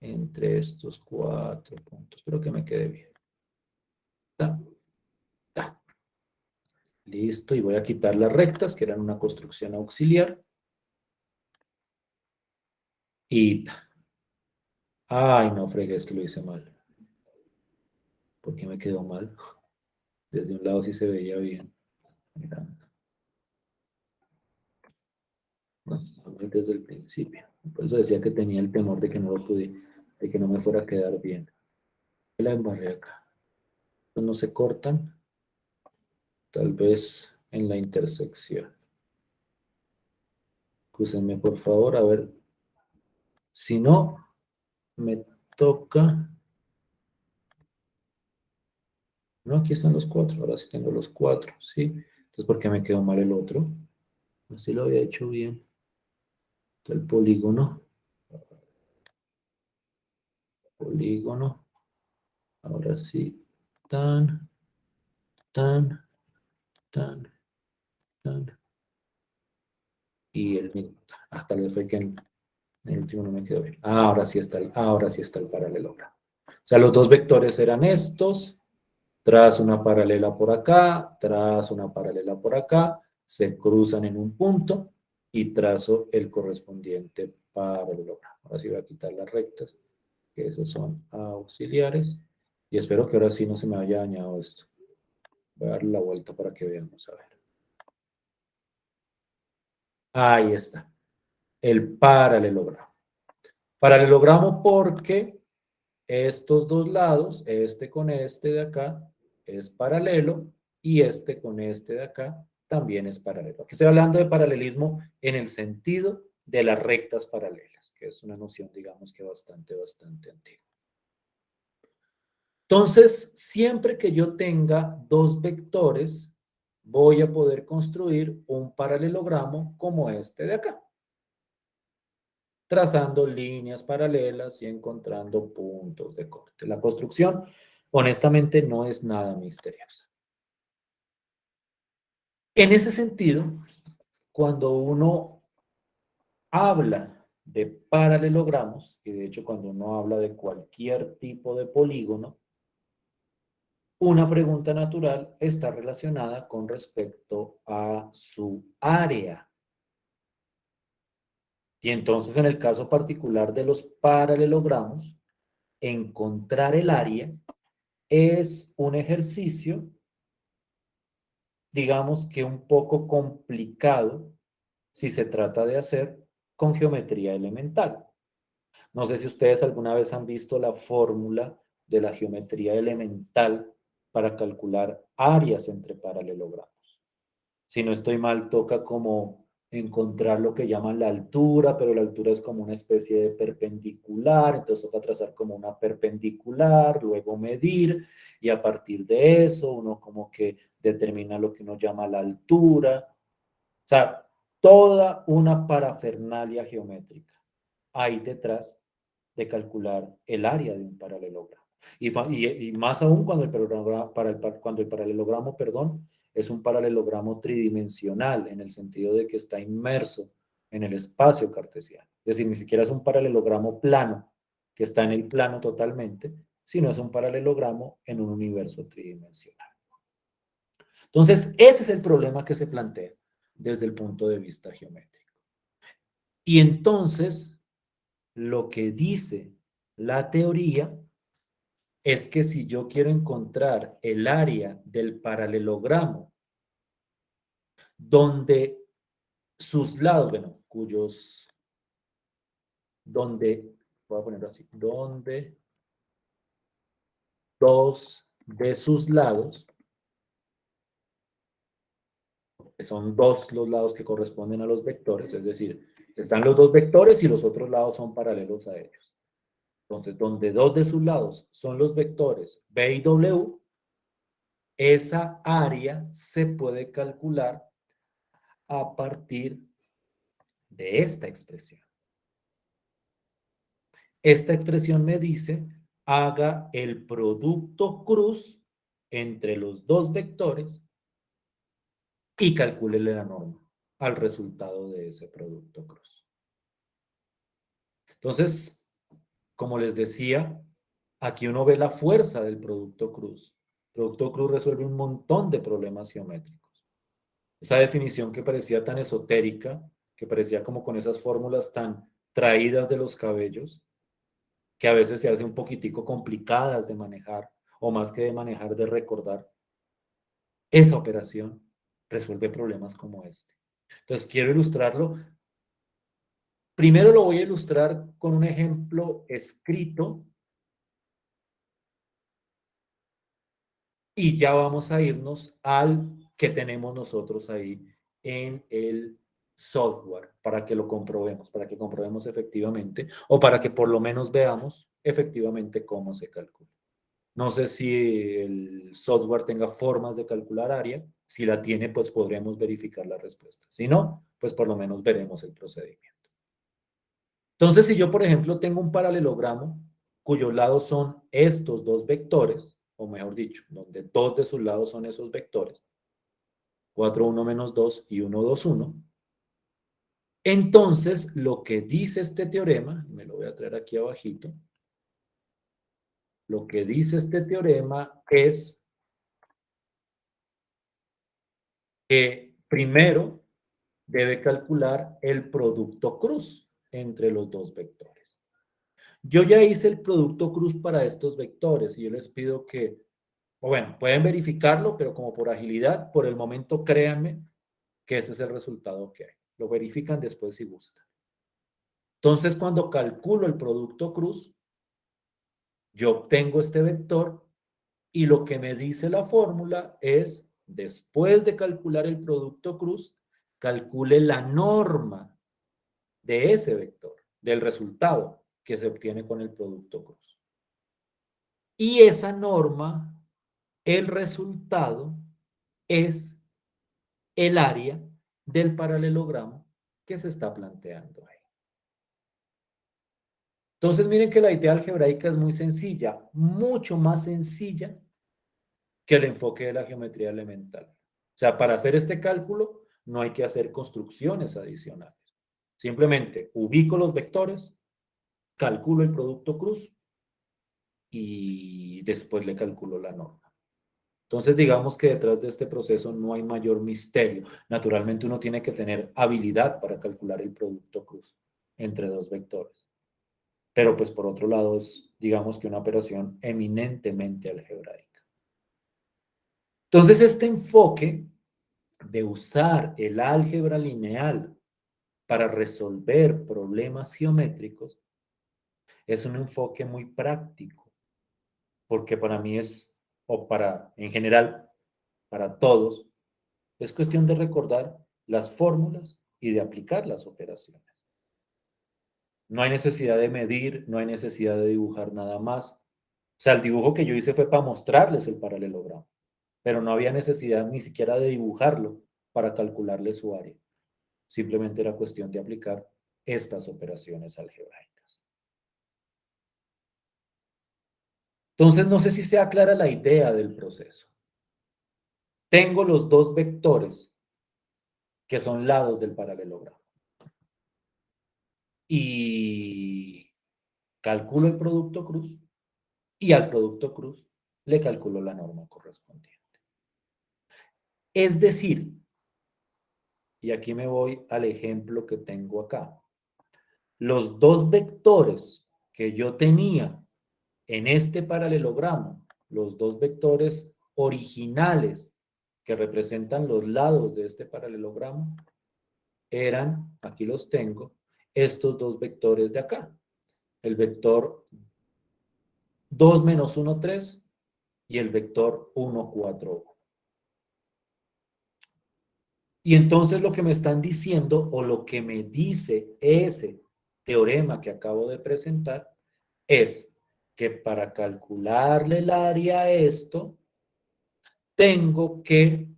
[SPEAKER 1] entre estos 4 puntos. Espero que me quede bien. Ta. Listo, y voy a quitar las rectas, que eran una construcción auxiliar. Y ta. Ay, no fregues, que lo hice mal. ¿Por qué me quedó mal? Desde un lado sí se veía bien. Mira. No, desde el principio. Por eso decía que tenía el temor de que no lo pude, de que no me fuera a quedar bien. La embarré acá. No se cortan. Tal vez en la intersección. Excúsenme, por favor, a ver. Si no, me toca. No, aquí están los 4. Ahora sí tengo los 4, ¿sí? Entonces, ¿por qué me quedó mal el otro? Así lo había hecho bien. El polígono. Polígono. Ahora sí. Tan. Y tal vez fue que en el último no me quedó bien. Ahora sí está el paralelogramo. O sea, los dos vectores eran estos. Tras una paralela por acá, tras una paralela por acá, se cruzan en un punto y trazo el correspondiente paralelogramo. Ahora sí voy a quitar las rectas, que esos son auxiliares. Y espero que ahora sí no se me haya dañado esto. Voy a darle la vuelta para que veamos, a ver. Ahí está, el paralelogramo. Paralelogramo porque estos dos lados, este con este de acá, es paralelo y este con este de acá también es paralelo. Aquí estoy hablando de paralelismo en el sentido de las rectas paralelas, que es una noción, digamos que bastante antigua. Entonces, siempre que yo tenga dos vectores, voy a poder construir un paralelogramo como este de acá, trazando líneas paralelas y encontrando puntos de corte. La construcción, honestamente, no es nada misteriosa. En ese sentido, cuando uno habla de paralelogramos, y de hecho cuando uno habla de cualquier tipo de polígono, una pregunta natural está relacionada con respecto a su área. Y entonces, en el caso particular de los paralelogramos, encontrar el área es un ejercicio, digamos que un poco complicado si se trata de hacer con geometría elemental. No sé si ustedes alguna vez han visto la fórmula de la geometría elemental para calcular áreas entre paralelogramos. Si no estoy mal, toca como encontrar lo que llaman la altura, pero la altura es como una especie de perpendicular, entonces toca trazar como una perpendicular, luego medir, y a partir de eso uno como que determina lo que uno llama la altura. O sea, toda una parafernalia geométrica hay detrás de calcular el área de un paralelogramo. Y más aún cuando cuando el paralelogramo, perdón, es un paralelogramo tridimensional, en el sentido de que está inmerso en el espacio cartesiano. Es decir, ni siquiera es un paralelogramo plano, que está en el plano totalmente, sino es un paralelogramo en un universo tridimensional. Entonces, ese es el problema que se plantea desde el punto de vista geométrico. Y entonces, lo que dice la teoría es que si yo quiero encontrar el área del paralelogramo donde sus lados, bueno, cuyos donde, voy a ponerlo así, donde dos de sus lados, que son dos los lados que corresponden a los vectores, es decir, están los dos vectores y los otros lados son paralelos a ellos. Entonces, donde dos de sus lados son los vectores B y W, esa área se puede calcular a partir de esta expresión. Esta expresión me dice, haga el producto cruz entre los dos vectores y calcúlele la norma al resultado de ese producto cruz. Entonces, como les decía, aquí uno ve la fuerza del producto cruz. El producto cruz resuelve un montón de problemas geométricos. Esa definición que parecía tan esotérica, que parecía como con esas fórmulas tan traídas de los cabellos, que a veces se hace un poquitico complicadas de manejar, o más que de manejar, de recordar. Esa operación resuelve problemas como este. Entonces, quiero ilustrarlo. Primero lo voy a ilustrar con un ejemplo escrito y ya vamos a irnos al que tenemos nosotros ahí en el software para que lo comprobemos, para que comprobemos efectivamente o para que por lo menos veamos efectivamente cómo se calcula. No sé si el software tenga formas de calcular área. Si la tiene, pues podremos verificar la respuesta. Si no, pues por lo menos veremos el procedimiento. Entonces, si yo, por ejemplo, tengo un paralelogramo cuyos lados son estos dos vectores, o mejor dicho, donde dos de sus lados son esos vectores, 4, 1, menos 2 y 1, 2, 1, entonces lo que dice este teorema, me lo voy a traer aquí abajito, lo que dice este teorema es que primero debe calcular el producto cruz entre los dos vectores. Yo ya hice el producto cruz para estos vectores y yo les pido que, o bueno, pueden verificarlo, pero como por agilidad, por el momento créanme que ese es el resultado que hay. Lo verifican después si gustan. Entonces, cuando calculo el producto cruz, yo obtengo este vector y lo que me dice la fórmula es, después de calcular el producto cruz, calcule la norma de ese vector, del resultado que se obtiene con el producto cruz. Y esa norma, el resultado, es el área del paralelogramo que se está planteando ahí. Entonces, miren que la idea algebraica es muy sencilla, mucho más sencilla que el enfoque de la geometría elemental. O sea, para hacer este cálculo no hay que hacer construcciones adicionales. Simplemente ubico los vectores, calculo el producto cruz y después le calculo la norma. Entonces, digamos que detrás de este proceso no hay mayor misterio. Naturalmente, uno tiene que tener habilidad para calcular el producto cruz entre dos vectores. Pero, pues, por otro lado, es, digamos que una operación eminentemente algebraica. Entonces, este enfoque de usar el álgebra lineal para resolver problemas geométricos es un enfoque muy práctico, porque para mí es, o para, en general, para todos, es cuestión de recordar las fórmulas y de aplicar las operaciones. No hay necesidad de medir, no hay necesidad de dibujar nada más. O sea, el dibujo que yo hice fue para mostrarles el paralelogramo, pero no había necesidad ni siquiera de dibujarlo para calcularle su área. Simplemente era cuestión de aplicar estas operaciones algebraicas. Entonces, no sé si sea clara la idea del proceso. Tengo los dos vectores que son lados del paralelogramo. Y calculo el producto cruz y al producto cruz le calculo la norma correspondiente. Es decir, y aquí me voy al ejemplo que tengo acá, los dos vectores que yo tenía en este paralelogramo, los dos vectores originales que representan los lados de este paralelogramo, eran, aquí los tengo, estos dos vectores de acá. El vector 2 menos 1, 3 y el vector 1, 4, 1. Y entonces lo que me están diciendo o lo que me dice ese teorema que acabo de presentar es que para calcularle el área a esto, tengo que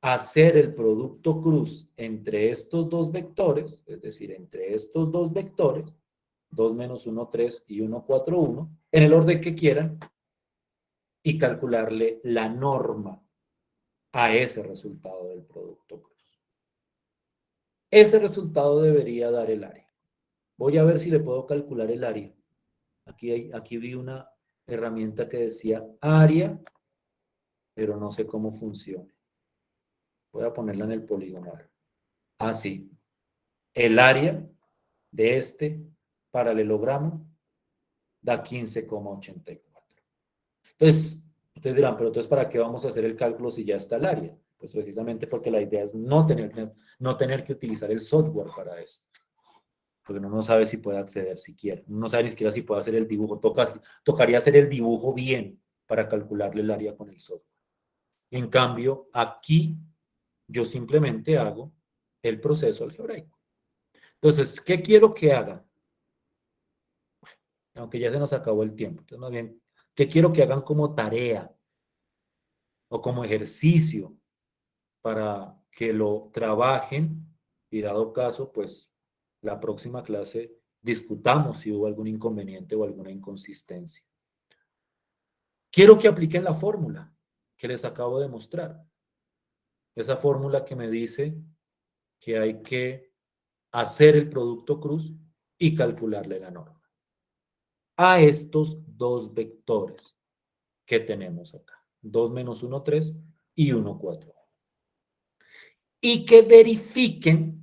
[SPEAKER 1] hacer el producto cruz entre estos dos vectores, es decir, entre estos dos vectores, 2 menos 1, 3 y 1, 4, 1, en el orden que quieran, y calcularle la norma a ese resultado del producto cruz. Ese resultado debería dar el área. Voy a ver si le puedo calcular el área. Aquí vi una herramienta que decía área, pero no sé cómo funciona. Voy a ponerla en el poligonal. Así. El área de este paralelogramo da 15,84. Entonces, ustedes dirán, pero entonces, ¿para qué vamos a hacer el cálculo si ya está el área? Pues precisamente porque la idea es no tener que utilizar el software para esto. Porque uno no sabe si puede acceder siquiera. Uno no sabe ni siquiera si puede hacer el dibujo. Tocaría hacer el dibujo bien para calcularle el área con el software. En cambio, aquí yo simplemente hago el proceso algebraico. Entonces, ¿qué quiero que hagan? Aunque ya se nos acabó el tiempo. Entonces, más bien, ¿qué quiero que hagan como tarea o como ejercicio para que lo trabajen y dado caso, pues la próxima clase discutamos si hubo algún inconveniente o alguna inconsistencia? Quiero que apliquen la fórmula que les acabo de mostrar. Esa fórmula que me dice que hay que hacer el producto cruz y calcularle la norma a estos dos vectores que tenemos acá. 2 menos 1, 3 y 1, 4. Y que verifiquen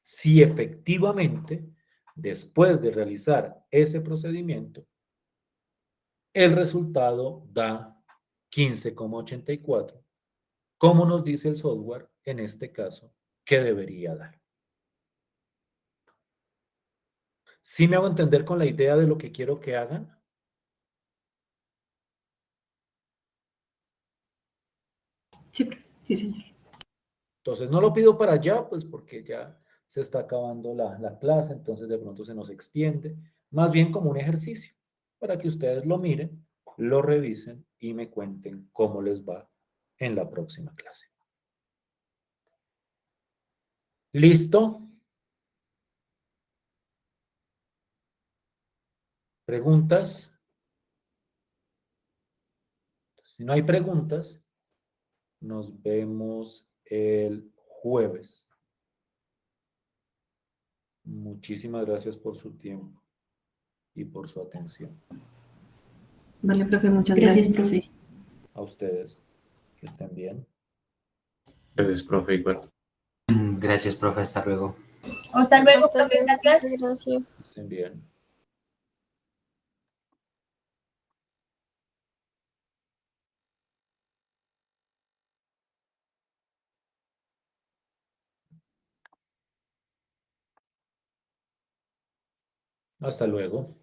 [SPEAKER 1] si efectivamente, después de realizar ese procedimiento, el resultado da 15,84, como nos dice el software, en este caso, que debería dar. ¿Sí me hago entender con la idea de lo que quiero que hagan?
[SPEAKER 3] Sí, sí, señor.
[SPEAKER 1] Entonces, no lo pido para allá, pues porque ya se está acabando la clase, entonces de pronto se nos extiende. Más bien como un ejercicio, para que ustedes lo miren, lo revisen y me cuenten cómo les va en la próxima clase. ¿Listo? ¿Preguntas? Si no hay preguntas, nos vemos el jueves. Muchísimas gracias por su tiempo y por su atención.
[SPEAKER 3] Vale, profe, muchas
[SPEAKER 6] Gracias,
[SPEAKER 3] gracias.
[SPEAKER 6] profe.
[SPEAKER 1] A ustedes, que estén bien.
[SPEAKER 4] Gracias, profe, igual.
[SPEAKER 2] Gracias, profe. Hasta luego.
[SPEAKER 6] Hasta luego,
[SPEAKER 7] Hasta
[SPEAKER 6] profe.
[SPEAKER 7] luego,
[SPEAKER 6] Gracias.
[SPEAKER 7] profe, gracias.
[SPEAKER 1] Que estén bien. Hasta luego.